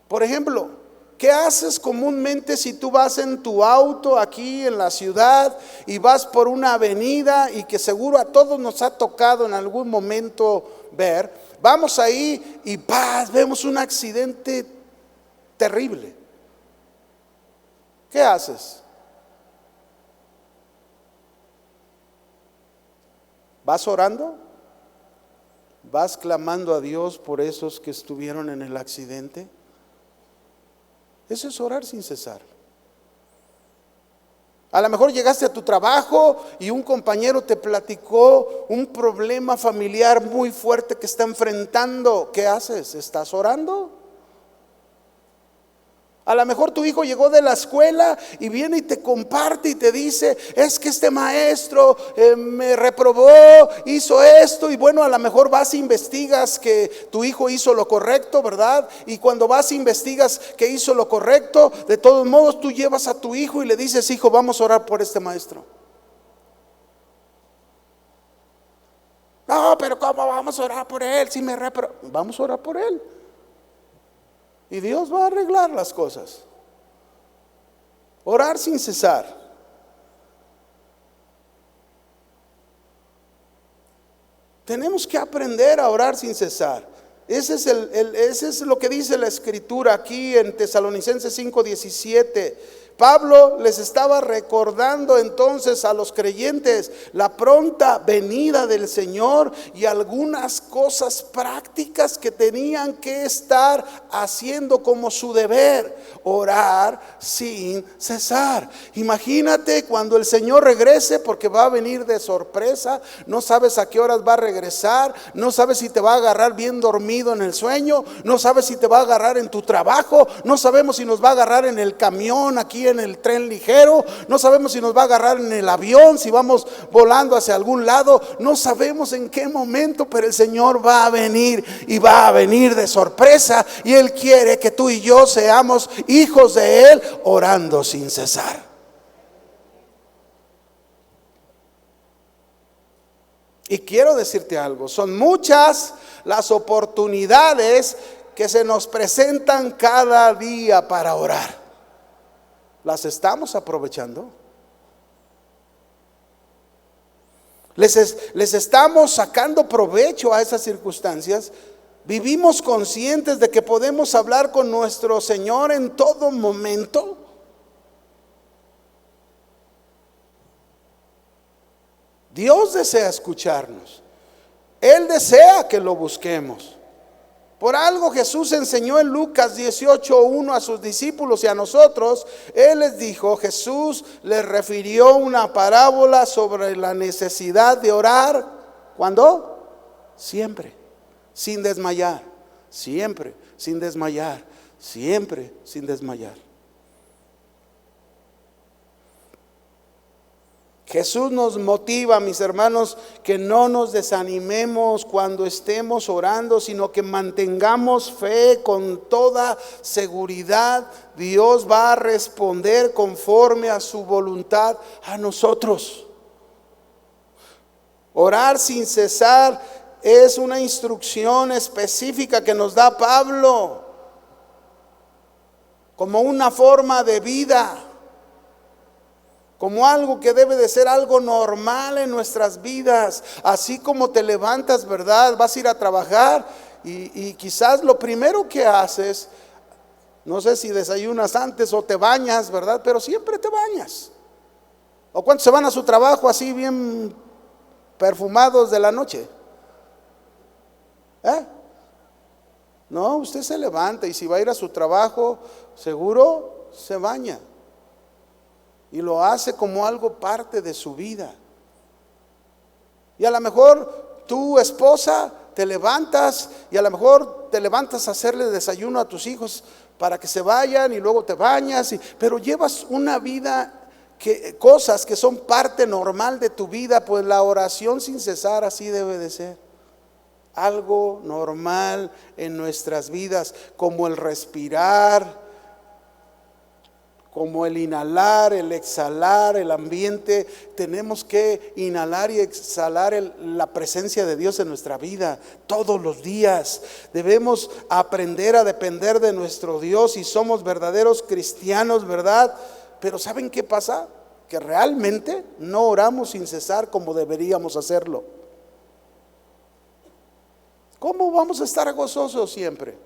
Por ejemplo, ¿qué haces comúnmente si tú vas en tu auto aquí en la ciudad y vas por una avenida, y que seguro a todos nos ha tocado en algún momento ver? Vamos ahí y vemos un accidente terrible. ¿Qué haces? ¿Vas orando? ¿Vas clamando a Dios por esos que estuvieron en el accidente? Eso es orar sin cesar. A lo mejor llegaste a tu trabajo y un compañero te platicó un problema familiar muy fuerte que está enfrentando. ¿Qué haces? ¿Estás orando? A lo mejor tu hijo llegó de la escuela y viene y te comparte y te dice: es que este maestro me reprobó, hizo esto. Y bueno, a lo mejor vas e investigas que tu hijo hizo lo correcto, ¿verdad? Y cuando vas e investigas que hizo lo correcto, de todos modos tú llevas a tu hijo y le dices: hijo, vamos a orar por este maestro. No, pero ¿cómo vamos a orar por él si me reprobó? Vamos a orar por él. Y Dios va a arreglar las cosas. Orar sin cesar. Tenemos que aprender a orar sin cesar. Ese es lo que dice la Escritura aquí en Tesalonicenses 5:17. Pablo les estaba recordando entonces a los creyentes la pronta venida del Señor y algunas cosas prácticas que tenían que estar haciendo como su deber: orar sin cesar. Imagínate cuando el Señor regrese, porque va a venir de sorpresa. No sabes a qué horas va a regresar, no sabes si te va a agarrar bien dormido en el sueño, no sabes si te va a agarrar en tu trabajo, no sabemos si nos va a agarrar en el camión, aquí en el tren ligero, no sabemos si nos va a agarrar en el avión, si vamos volando hacia algún lado, no sabemos en qué momento, pero el Señor va a venir y va a venir de sorpresa, y Él quiere que tú y yo seamos hijos de Él, orando sin cesar. Y quiero decirte algo: son muchas las oportunidades que se nos presentan cada día para orar. ¿Las estamos aprovechando? ¿Les estamos sacando provecho a esas circunstancias? ¿Vivimos conscientes de que podemos hablar con nuestro Señor en todo momento? Dios desea escucharnos. Él desea que lo busquemos. Por algo Jesús enseñó en Lucas 18:1 a sus discípulos y a nosotros. Él les dijo, Jesús les refirió una parábola sobre la necesidad de orar. ¿Cuándo? Siempre, sin desmayar. Siempre, sin desmayar. Siempre, sin desmayar. Jesús nos motiva, mis hermanos, que no nos desanimemos cuando estemos orando, sino que mantengamos fe con toda seguridad. Dios va a responder conforme a su voluntad a nosotros. Orar sin cesar es una instrucción específica que nos da Pablo como una forma de vida, como algo que debe de ser algo normal en nuestras vidas. Así como te levantas, ¿verdad? Vas a ir a trabajar y quizás lo primero que haces, no sé si desayunas antes o te bañas, ¿verdad? Pero siempre te bañas. ¿O cuántos se van a su trabajo así bien perfumados de la noche? No, usted se levanta y si va a ir a su trabajo, seguro se baña. Y lo hace como algo parte de su vida. Y a lo mejor tu esposa te levantas y a lo mejor te levantas a hacerle desayuno a tus hijos para que se vayan y luego te bañas, pero llevas una vida, cosas que son parte normal de tu vida. Pues la oración sin cesar así debe de ser. Algo normal en nuestras vidas, como el respirar, como el inhalar, el exhalar, el ambiente. Tenemos que inhalar y exhalar la presencia de Dios en nuestra vida todos los días. Debemos aprender a depender de nuestro Dios si somos verdaderos cristianos, ¿verdad? Pero ¿saben qué pasa? Que realmente no oramos sin cesar como deberíamos hacerlo. ¿Cómo vamos a estar gozosos siempre?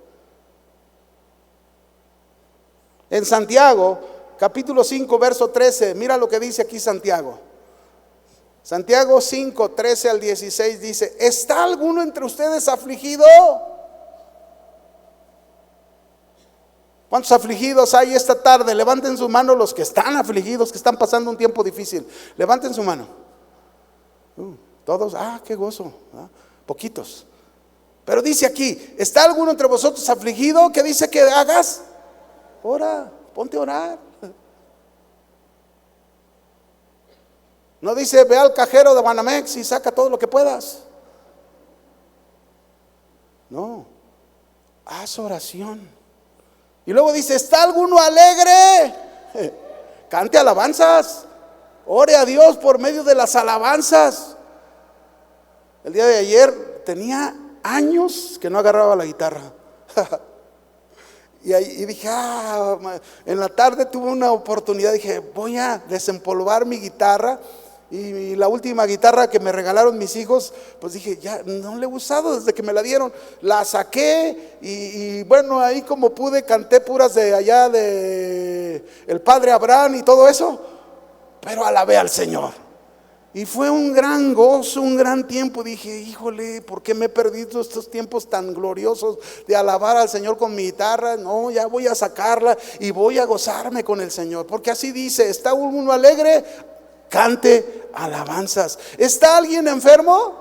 En Santiago capítulo 5, verso 13, mira lo que dice aquí Santiago. Santiago 5, 13 al 16 dice: ¿está alguno entre ustedes afligido? ¿Cuántos afligidos hay esta tarde? Levanten su mano los que están afligidos, que están pasando un tiempo difícil. Levanten su mano. Todos, qué gozo. Poquitos. Pero dice aquí: ¿está alguno entre vosotros afligido? ¿Qué dice que hagas? Ora, ponte a orar. No dice ve al cajero de Banamex y saca todo lo que puedas. No, haz oración. Y luego dice: ¿está alguno alegre? Cante alabanzas. Ore a Dios por medio de las alabanzas. El día de ayer tenía años que no agarraba la guitarra. Y dije, en la tarde tuve una oportunidad, dije, voy a desempolvar mi guitarra. Y la última guitarra que me regalaron mis hijos, pues dije, ya no la he usado desde que me la dieron. La saqué y bueno, ahí como pude canté puras de allá de el padre Abraham y todo eso, pero alabé al Señor. Y fue un gran gozo, un gran tiempo. Dije, híjole, ¿por qué me he perdido estos tiempos tan gloriosos de alabar al Señor con mi guitarra? No, ya voy a sacarla y voy a gozarme con el Señor. Porque así dice, ¿está uno alegre? Cante alabanzas. ¿Está alguien enfermo?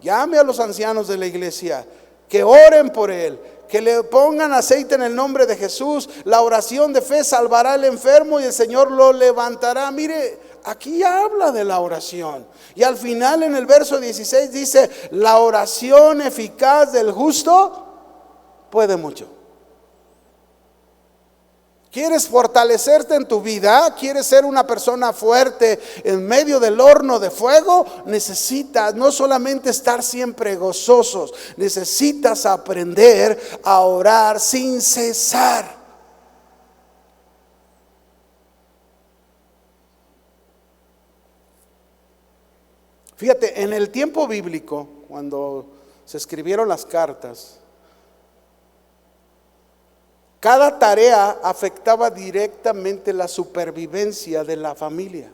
Llame a los ancianos de la iglesia, que oren por él, que le pongan aceite en el nombre de Jesús. La oración de fe salvará al enfermo y el Señor lo levantará. Mire, aquí habla de la oración. Y al final en el verso 16 dice, la oración eficaz del justo puede mucho. ¿Quieres fortalecerte en tu vida? ¿Quieres ser una persona fuerte en medio del horno de fuego? Necesitas no solamente estar siempre gozosos, necesitas aprender a orar sin cesar. Fíjate, en el tiempo bíblico, cuando se escribieron las cartas, cada tarea afectaba directamente la supervivencia de la familia.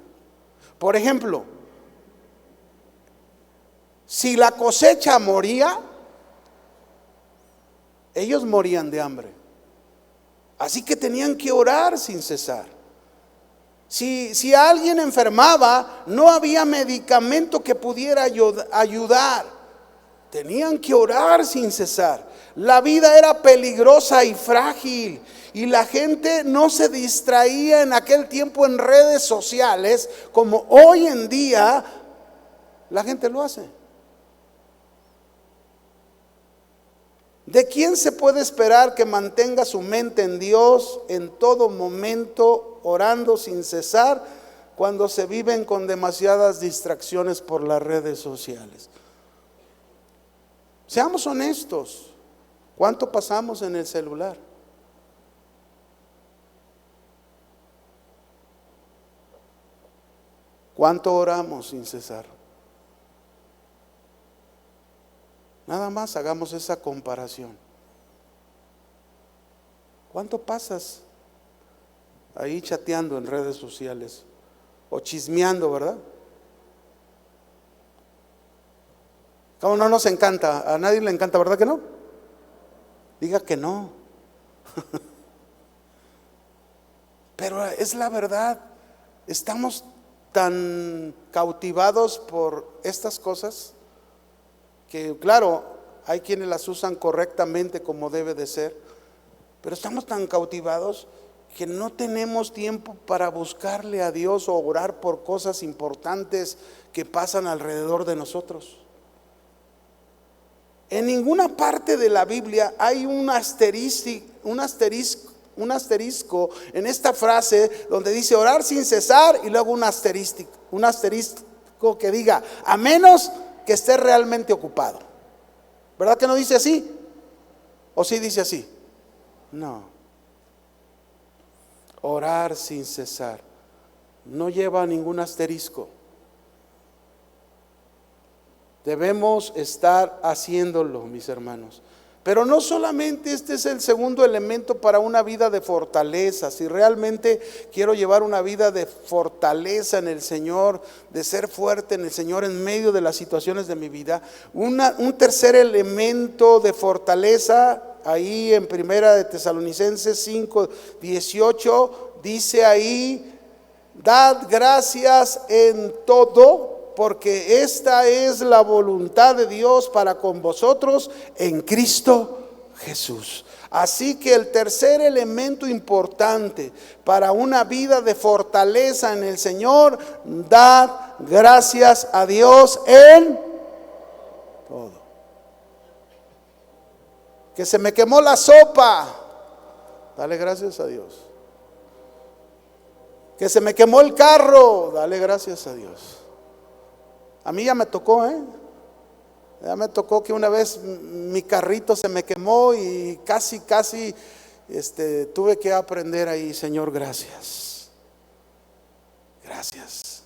Por ejemplo, si la cosecha moría, ellos morían de hambre. Así que tenían que orar sin cesar. Si alguien enfermaba, no había medicamento que pudiera ayudar. Tenían que orar sin cesar. La vida era peligrosa y frágil, y la gente no se distraía en aquel tiempo en redes sociales como hoy en día la gente lo hace. ¿De quién se puede esperar que mantenga su mente en Dios en todo momento, orando sin cesar, cuando se viven con demasiadas distracciones por las redes sociales? Seamos honestos. ¿Cuánto pasamos en el celular? ¿Cuánto oramos sin cesar? Nada más hagamos esa comparación. ¿Cuánto pasas ahí chateando en redes sociales o chismeando, verdad? ¿Cómo no nos encanta? A nadie le encanta, ¿verdad que no? Diga que no. Pero es la verdad. Estamos tan cautivados por estas cosas que, claro, hay quienes las usan correctamente como debe de ser, pero estamos tan cautivados que no tenemos tiempo para buscarle a Dios o orar por cosas importantes que pasan alrededor de nosotros. En ninguna parte de la Biblia hay un asterisco en esta frase donde dice orar sin cesar y luego un asterisco que diga a menos que esté realmente ocupado. ¿Verdad que no dice así? ¿O sí dice así? No. Orar sin cesar no lleva ningún asterisco. Debemos estar haciéndolo, mis hermanos. Pero no solamente este es el segundo elemento para una vida de fortaleza. Si realmente quiero llevar una vida de fortaleza en el Señor, de ser fuerte en el Señor en medio de las situaciones de mi vida, un tercer elemento de fortaleza, ahí en Primera de Tesalonicenses 5:18, dice ahí, dad gracias en todo, porque esta es la voluntad de Dios para con vosotros en Cristo Jesús. Así que el tercer elemento importante para una vida de fortaleza en el Señor, dad gracias a Dios en todo. Que se me quemó la sopa, dale gracias a Dios. Que se me quemó el carro, dale gracias a Dios. A mí ya me tocó, ya me tocó que una vez mi carrito se me quemó y casi tuve que aprender ahí, Señor, gracias. Gracias.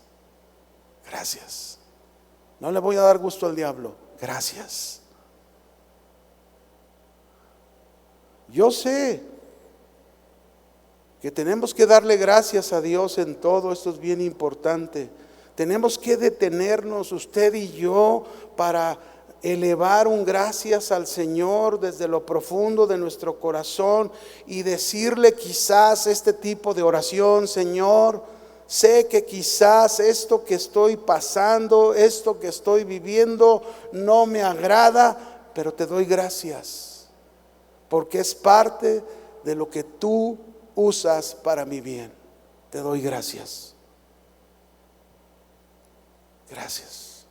Gracias. No le voy a dar gusto al diablo. Gracias. Yo sé que tenemos que darle gracias a Dios en todo. Esto es bien importante. Tenemos que detenernos usted y yo para elevar un gracias al Señor desde lo profundo de nuestro corazón y decirle quizás este tipo de oración: Señor, sé que quizás esto que estoy pasando, esto que estoy viviendo no me agrada, pero te doy gracias porque es parte de lo que tú usas para mi bien. Te doy gracias. Gracias.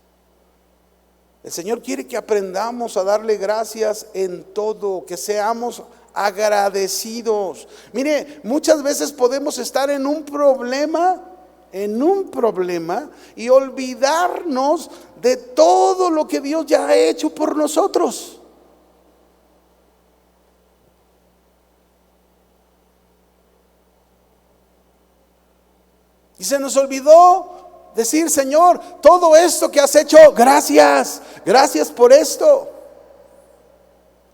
El Señor quiere que aprendamos a darle gracias en todo, que seamos agradecidos. Mire, muchas veces podemos estar en un problema y olvidarnos de todo lo que Dios ya ha hecho por nosotros. Y se nos olvidó decir: Señor, todo esto que has hecho, gracias, gracias por esto.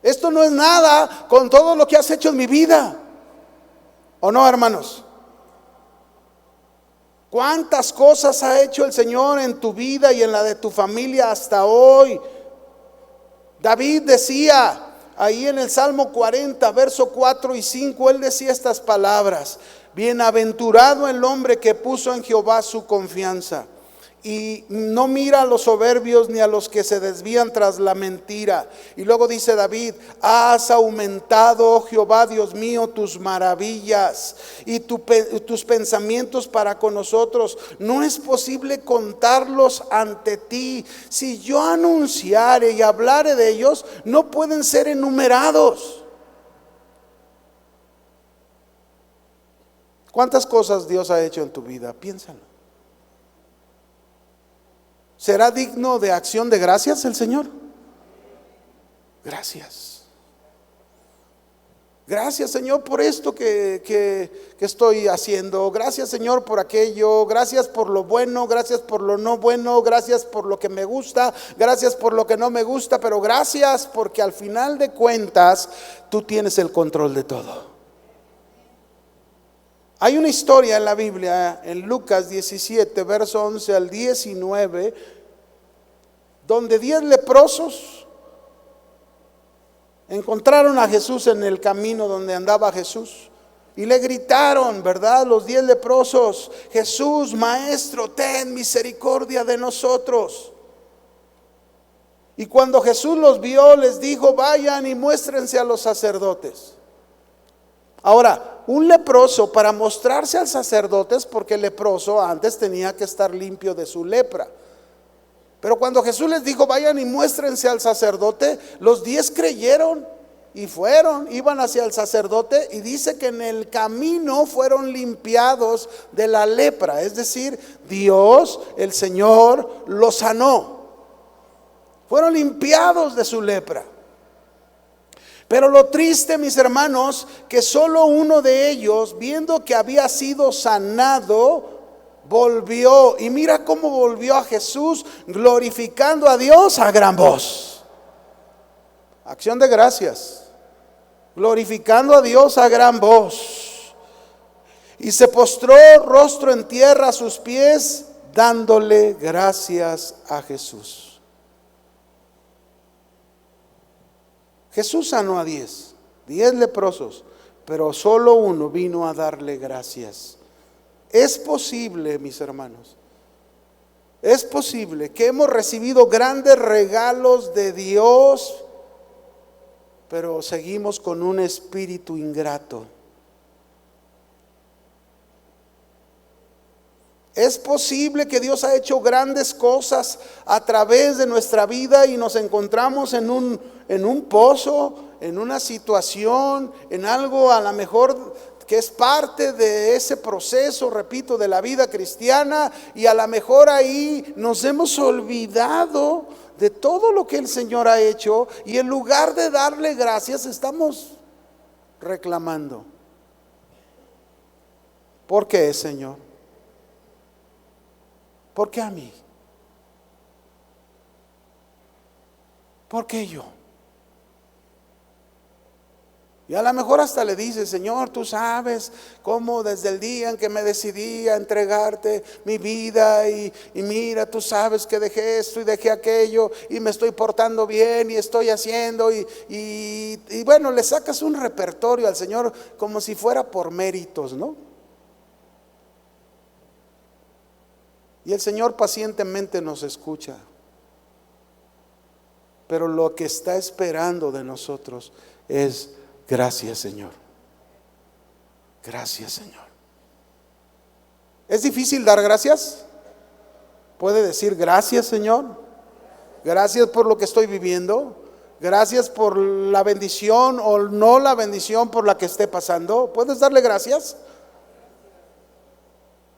Esto no es nada con todo lo que has hecho en mi vida. ¿O no, hermanos? ¿Cuántas cosas ha hecho el Señor en tu vida y en la de tu familia hasta hoy? David decía ahí en el Salmo 40, verso 4 y 5, él decía estas palabras: bienaventurado el hombre que puso en Jehová su confianza y no mira a los soberbios ni a los que se desvían tras la mentira. Y luego dice David: has aumentado, oh Jehová Dios mío, tus maravillas y tus pensamientos para con nosotros. No es posible contarlos ante ti. Si yo anunciare y hablare de ellos, no pueden ser enumerados. ¿Cuántas cosas Dios ha hecho en tu vida? Piénsalo. ¿Será digno de acción de gracias el Señor? Gracias. Gracias, Señor, por esto que estoy haciendo. Gracias, Señor, por aquello. Gracias por lo bueno, gracias por lo no bueno. Gracias por lo que me gusta, gracias por lo que no me gusta. Pero gracias porque al final de cuentas tú tienes el control de todo. Hay una historia en la Biblia, en Lucas 17, verso 11 al 19, donde 10 leprosos encontraron a Jesús en el camino donde andaba Jesús y le gritaron, ¿verdad? Los 10 leprosos: Jesús, Maestro, ten misericordia de nosotros. Y cuando Jesús los vio, les dijo: vayan y muéstrense a los sacerdotes. Ahora, un leproso, para mostrarse al sacerdote, porque el leproso antes tenía que estar limpio de su lepra. Pero cuando Jesús les dijo: vayan y muéstrense al sacerdote, los 10 creyeron y fueron, iban hacia el sacerdote, y dice que en el camino fueron limpiados de la lepra. Es decir, Dios, el Señor, los sanó. Fueron limpiados de su lepra. Pero lo triste, mis hermanos, que solo uno de ellos, viendo que había sido sanado, volvió. Y mira cómo volvió a Jesús, glorificando a Dios a gran voz. Acción de gracias. Glorificando a Dios a gran voz. Y se postró rostro en tierra a sus pies, dándole gracias a Jesús. Jesús sanó a 10 leprosos, pero solo uno vino a darle gracias. Es posible, mis hermanos, es posible que hemos recibido grandes regalos de Dios, pero seguimos con un espíritu ingrato. Es posible que Dios ha hecho grandes cosas a través de nuestra vida y nos encontramos en un pozo, en una situación, en algo a lo mejor que es parte de ese proceso, repito, de la vida cristiana, y a lo mejor ahí nos hemos olvidado de todo lo que el Señor ha hecho y en lugar de darle gracias estamos reclamando. ¿Por qué, Señor? ¿Por qué a mí? ¿Por qué yo? Y a lo mejor hasta le dice: Señor, tú sabes cómo desde el día en que me decidí a entregarte mi vida, y mira, tú sabes que dejé esto y dejé aquello, y me estoy portando bien y estoy haciendo, y bueno, le sacas un repertorio al Señor como si fuera por méritos, ¿no? Y el Señor pacientemente nos escucha, pero lo que está esperando de nosotros es: gracias, Señor. Gracias, Señor. ¿Es difícil dar gracias? ¿Puede decir gracias, Señor? Gracias por lo que estoy viviendo. Gracias por la bendición o no la bendición por la que esté pasando. ¿Puedes darle gracias?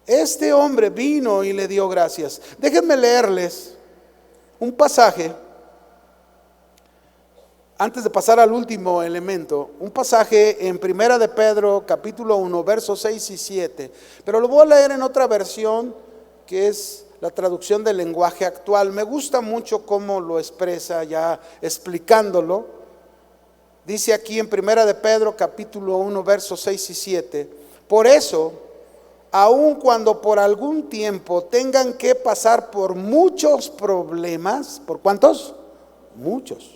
Este hombre vino y le dio gracias. Déjenme leerles un pasaje antes de pasar al último elemento, un pasaje en Primera de Pedro, capítulo 1, versos 6 y 7. Pero lo voy a leer en otra versión, que es la traducción del lenguaje actual. Me gusta mucho cómo lo expresa, ya explicándolo. Dice aquí en Primera de Pedro, capítulo 1, versos 6 y 7. Por eso, aun cuando por algún tiempo tengan que pasar por muchos problemas, ¿por cuántos? Muchos.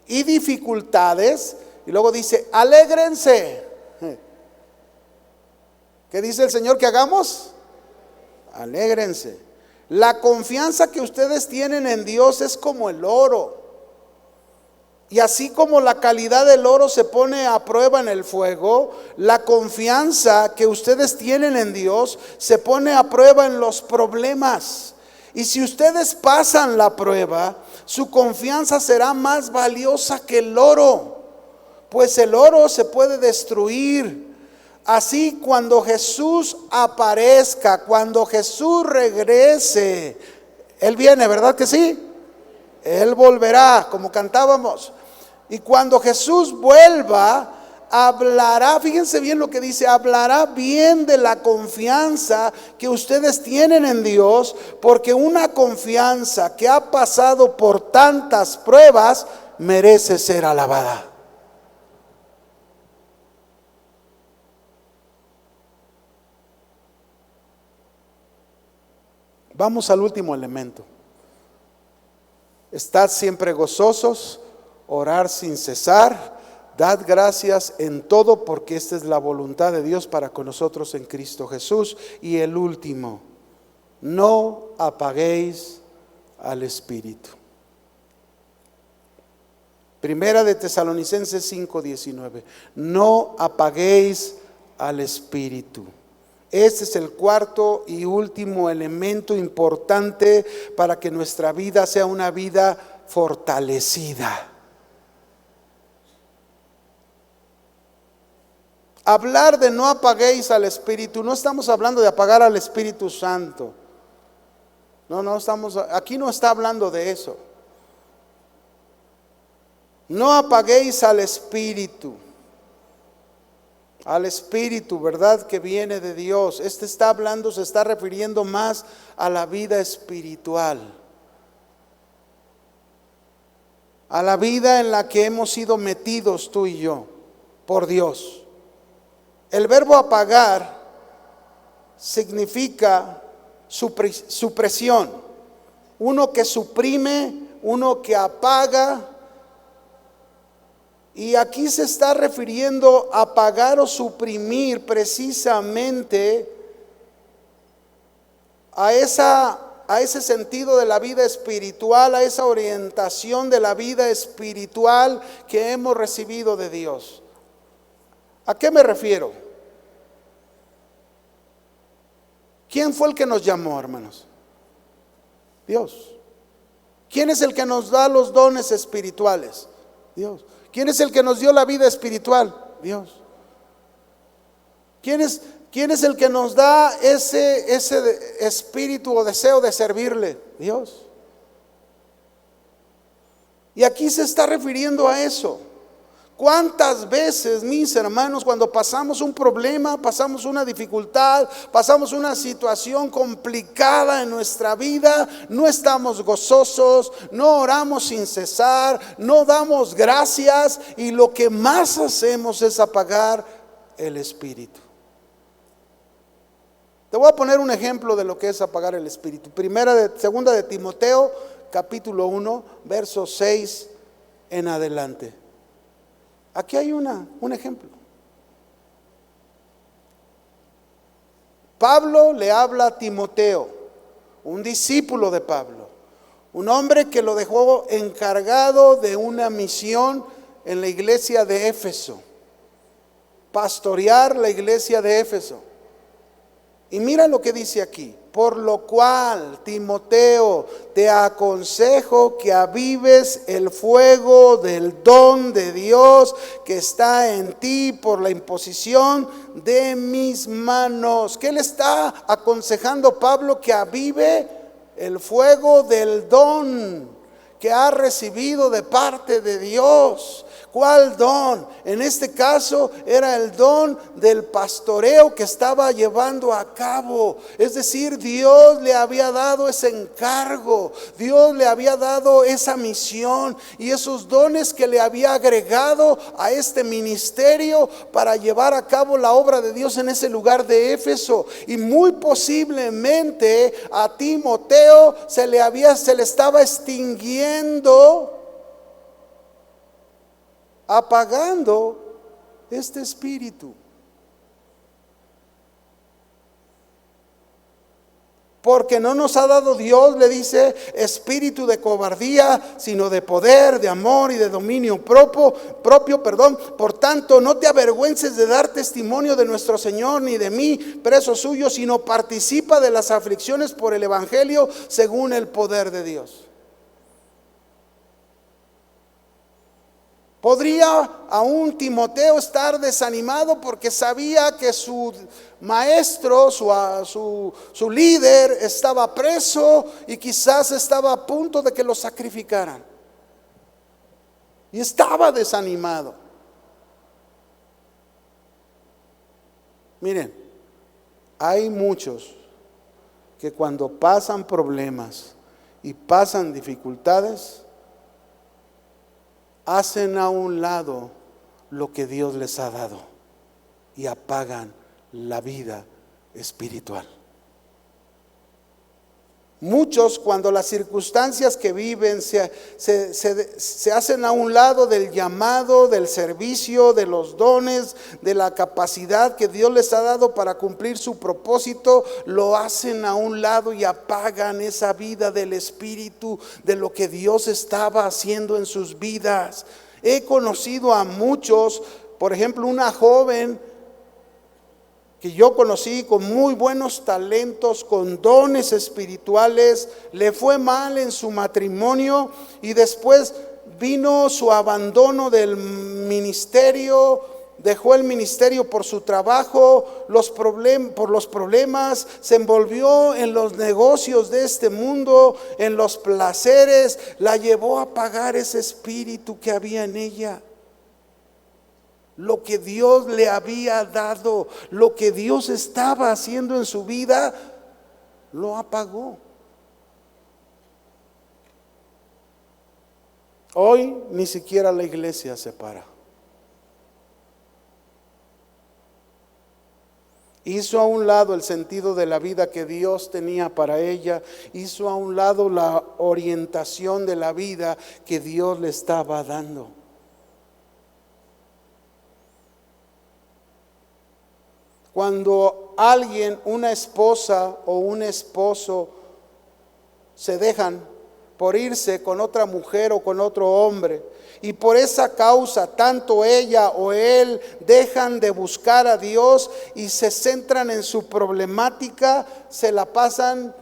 Y dificultades, y luego dice: alégrense. ¿Qué dice el Señor que hagamos? Alégrense. La confianza que ustedes tienen en Dios es como el oro, y así como la calidad del oro se pone a prueba en el fuego, la confianza que ustedes tienen en Dios se pone a prueba en los problemas. Y si ustedes pasan la prueba, su confianza será más valiosa que el oro, pues el oro se puede destruir. Así, cuando Jesús aparezca, cuando Jesús regrese, Él viene, ¿verdad que sí? Él volverá, como cantábamos. Y cuando Jesús vuelva, hablará, fíjense bien lo que dice, hablará bien de la confianza que ustedes tienen en Dios, porque una confianza que ha pasado por tantas pruebas merece ser alabada. Vamos al último elemento. Estad siempre gozosos, orar sin cesar. Dad gracias en todo, porque esta es la voluntad de Dios para con nosotros en Cristo Jesús. Y el último: no apaguéis al Espíritu. Primera de Tesalonicenses 5:19. No apaguéis al Espíritu. Este es el cuarto y último elemento importante para que nuestra vida sea una vida fortalecida. Hablar de no apaguéis al Espíritu, no estamos hablando de apagar al Espíritu Santo. No estamos, aquí no está hablando de eso. No apaguéis al Espíritu. Al Espíritu, ¿verdad? Que viene de Dios. Este está hablando, se está refiriendo más a la vida espiritual, a la vida en la que hemos sido metidos tú y yo por Dios. El verbo apagar significa supresión, uno que suprime, uno que apaga. Y aquí se está refiriendo a apagar o suprimir precisamente a ese sentido de la vida espiritual, a esa orientación de la vida espiritual que hemos recibido de Dios. ¿A qué me refiero? ¿Quién fue el que nos llamó, hermanos? Dios. ¿Quién es el que nos da los dones espirituales? Dios. ¿Quién es el que nos dio la vida espiritual? Dios. ¿Quién es el que nos da ese espíritu o deseo de servirle? Dios. Y aquí se está refiriendo a eso. ¿Cuántas veces, mis hermanos, cuando pasamos un problema, pasamos una dificultad, pasamos una situación complicada en nuestra vida, no estamos gozosos, no oramos sin cesar, no damos gracias y lo que más hacemos es apagar el espíritu? Te voy a poner un ejemplo de lo que es apagar el espíritu. Segunda de Timoteo, capítulo 1, verso 6 en adelante. Aquí hay un ejemplo. Pablo le habla a Timoteo, un discípulo de Pablo, un hombre que lo dejó encargado de una misión en la iglesia de Éfeso, pastorear la iglesia de Éfeso. Y mira lo que dice aquí: por lo cual, Timoteo, te aconsejo que avives el fuego del don de Dios que está en ti por la imposición de mis manos. ¿Qué le está aconsejando Pablo? Que avive el fuego del don que ha recibido de parte de Dios. ¿Cuál don? En este caso era el don del pastoreo que estaba llevando a cabo. Es decir, Dios le había dado ese encargo, Dios le había dado esa misión y esos dones que le había agregado a este ministerio para llevar a cabo la obra de Dios en ese lugar de Éfeso. Y muy posiblemente a Timoteo se le estaba extinguiendo, apagando este espíritu. Porque no nos ha dado Dios, le dice, espíritu de cobardía, sino de poder, de amor y de dominio propio. Por tanto, no te avergüences de dar testimonio de nuestro Señor, ni de mí, preso suyo, sino participa de las aflicciones por el evangelio según el poder de Dios. ¿Podría aún Timoteo estar desanimado porque sabía que su maestro, su líder estaba preso y quizás estaba a punto de que lo sacrificaran? Y estaba desanimado. Miren, hay muchos que cuando pasan problemas y pasan dificultades, hacen a un lado lo que Dios les ha dado y apagan la vida espiritual. Muchos, cuando las circunstancias que viven se hacen a un lado del llamado, del servicio, de los dones, de la capacidad que Dios les ha dado para cumplir su propósito, lo hacen a un lado y apagan esa vida del espíritu, de lo que Dios estaba haciendo en sus vidas. He conocido a muchos, por ejemplo, una joven que yo conocí con muy buenos talentos, con dones espirituales, le fue mal en su matrimonio y después vino su abandono del ministerio, dejó el ministerio por su trabajo, por los problemas, se envolvió en los negocios de este mundo, en los placeres, la llevó a apagar ese espíritu que había en ella. Lo que Dios le había dado, lo que Dios estaba haciendo en su vida, lo apagó. Hoy ni siquiera la iglesia se para. Hizo a un lado el sentido de la vida que Dios tenía para ella, hizo a un lado la orientación de la vida que Dios le estaba dando. Cuando alguien, una esposa o un esposo, se dejan por irse con otra mujer o con otro hombre, y por esa causa tanto ella o él dejan de buscar a Dios y se centran en su problemática, se la pasan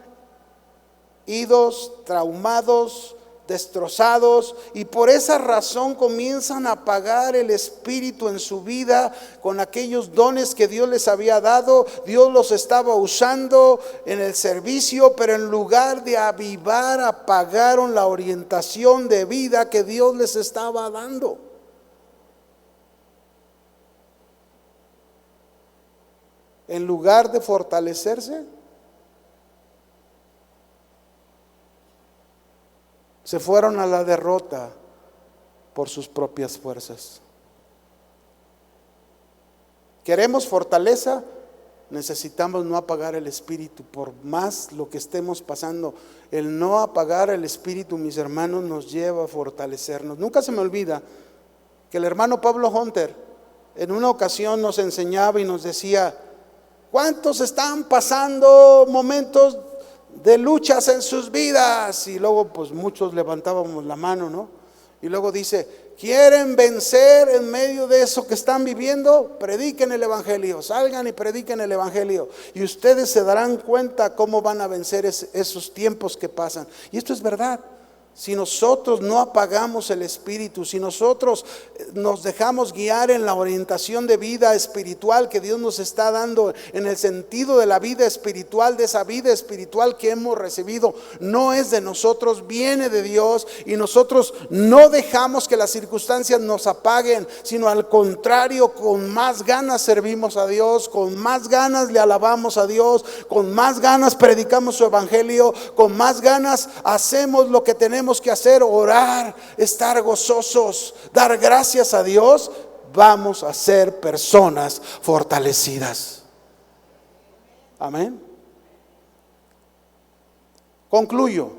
idos, traumados, destrozados, y por esa razón comienzan a apagar el espíritu en su vida con aquellos dones que Dios les había dado. Dios los estaba usando en el servicio, pero en lugar de avivar, apagaron la orientación de vida que Dios les estaba dando. en lugar de fortalecerse, se fueron a la derrota por sus propias fuerzas. ¿Queremos fortaleza? Necesitamos no apagar el espíritu, por más lo que estemos pasando. El no apagar el espíritu, mis hermanos, nos lleva a fortalecernos. Nunca se me olvida que el hermano Pablo Hunter en una ocasión nos enseñaba y nos decía: ¿cuántos están pasando momentos de luchas en sus vidas? Y luego pues muchos levantábamos la mano, ¿no? Y luego dice: ¿quieren vencer en medio de eso que están viviendo? Prediquen el evangelio, salgan y prediquen el evangelio, y ustedes se darán cuenta cómo van a vencer esos tiempos que pasan. Y esto es verdad. Si nosotros no apagamos el espíritu, si nosotros nos dejamos guiar en la orientación de vida espiritual que Dios nos está dando, en el sentido de la vida espiritual, de esa vida espiritual que hemos recibido, no es de nosotros, viene de Dios, y nosotros no dejamos que las circunstancias nos apaguen, sino al contrario, con más ganas servimos a Dios, con más ganas le alabamos a Dios, con más ganas predicamos su evangelio, con más ganas hacemos lo que tenemos que hacer: orar, estar gozosos, dar gracias a Dios. Vamos a ser personas fortalecidas. Amén. Concluyo.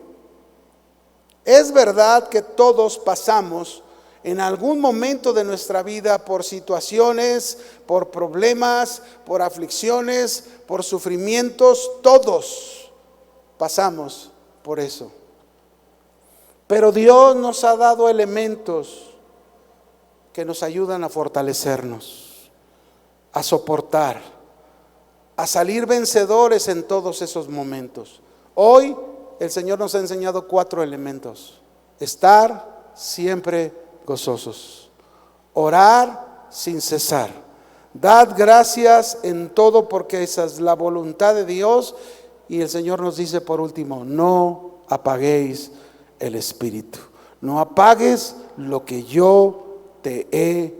Es verdad que todos pasamos en algún momento de nuestra vida por situaciones, por problemas, por aflicciones, por sufrimientos. Todos pasamos por eso. Pero Dios nos ha dado elementos que nos ayudan a fortalecernos, a soportar, a salir vencedores en todos esos momentos. Hoy el Señor nos ha enseñado 4 elementos: estar siempre gozosos, orar sin cesar, dad gracias en todo porque esa es la voluntad de Dios. Y el Señor nos dice por último: no apaguéis el espíritu. No apagues lo que yo te he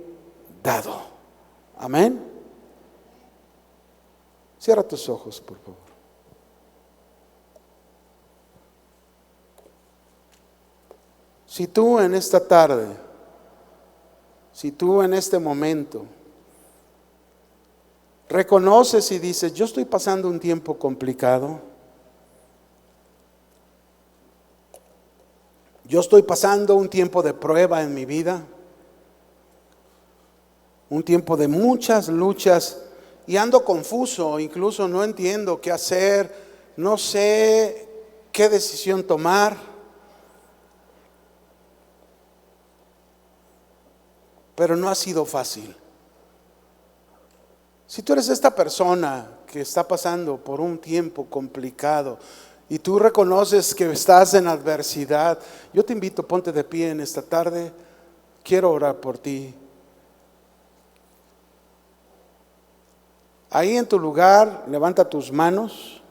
dado. Amén. Cierra tus ojos, por favor. Si tú en esta tarde, si tú en este momento reconoces y dices: yo estoy pasando un tiempo complicado, yo estoy pasando un tiempo de prueba en mi vida, un tiempo de muchas luchas, y ando confuso, incluso no entiendo qué hacer, no sé qué decisión tomar, pero no ha sido fácil. Si tú eres esta persona que está pasando por un tiempo complicado y tú reconoces que estás en adversidad, yo te invito: ponte de pie en esta tarde. Quiero orar por ti. Ahí en tu lugar, levanta tus manos.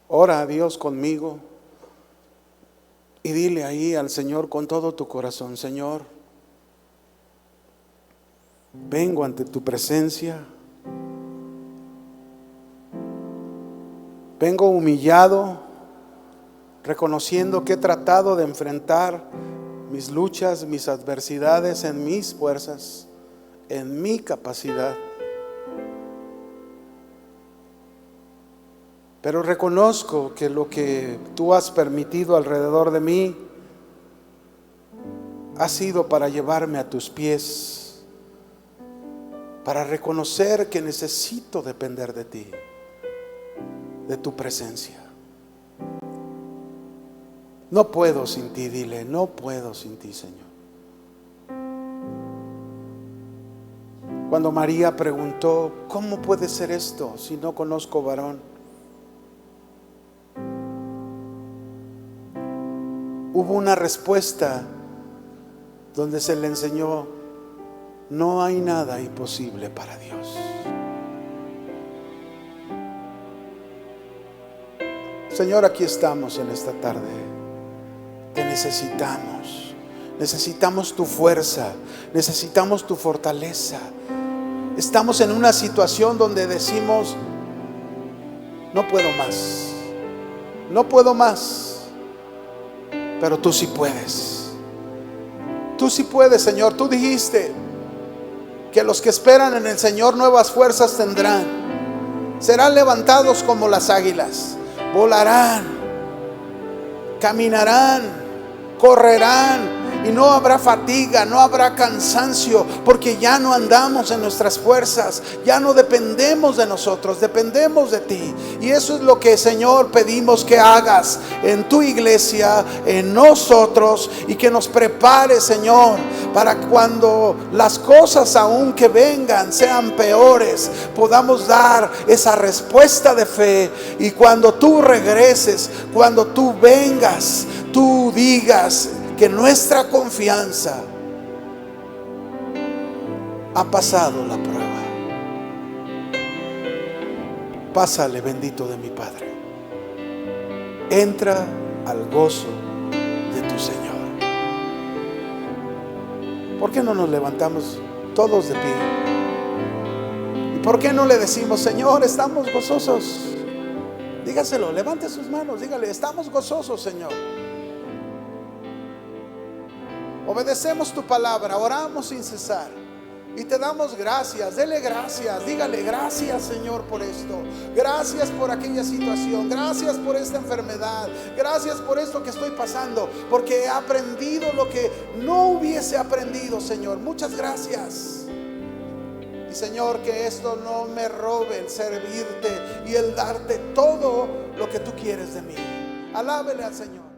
Ora a Dios conmigo y dile ahí al Señor con todo tu corazón: Señor, vengo ante tu presencia, vengo humillado, reconociendo que he tratado de enfrentar mis luchas, mis adversidades en mis fuerzas, en mi capacidad. Pero reconozco que lo que tú has permitido alrededor de mí ha sido para llevarme a tus pies, para reconocer que necesito depender de ti, de tu presencia. No puedo sin ti, dile: no puedo sin ti, Señor. Cuando María preguntó: ¿cómo puede ser esto si no conozco varón? Hubo una respuesta donde se le enseñó: no hay nada imposible para Dios. Señor, aquí estamos en esta tarde. Te necesitamos. necesitamos tu fuerza, necesitamos tu fortaleza. Estamos en una situación donde decimos: no puedo más, no puedo más. Pero tú sí puedes. Tú sí puedes, Señor. Tú dijiste que los que esperan en el Señor nuevas fuerzas tendrán. Serán levantados como las águilas. Volarán, caminarán, correrán. Y no habrá fatiga, no habrá cansancio, porque ya no andamos en nuestras fuerzas, ya no dependemos de nosotros, dependemos de ti. Y eso es lo que, Señor, pedimos que hagas en tu iglesia, en nosotros, y que nos prepares, Señor, para cuando las cosas aún que vengan sean peores, podamos dar esa respuesta de fe. Y cuando tú regreses, cuando tú vengas, tú digas que nuestra confianza ha pasado la prueba. Pásale, bendito de mi Padre. Entra al gozo de tu Señor. ¿Por qué no nos levantamos todos de pie? ¿Y por qué no le decimos: Señor, estamos gozosos? Dígaselo, levante sus manos, dígale: estamos gozosos, Señor. Obedecemos tu palabra, oramos sin cesar y te damos gracias. Dele gracias, dígale: gracias, Señor, por esto. Gracias por aquella situación, gracias por esta enfermedad, gracias por esto que estoy pasando, porque he aprendido lo que no hubiese aprendido, Señor. Muchas gracias. Y, Señor, que esto no me robe el servirte y el darte todo lo que tú quieres de mí. Alábele al Señor.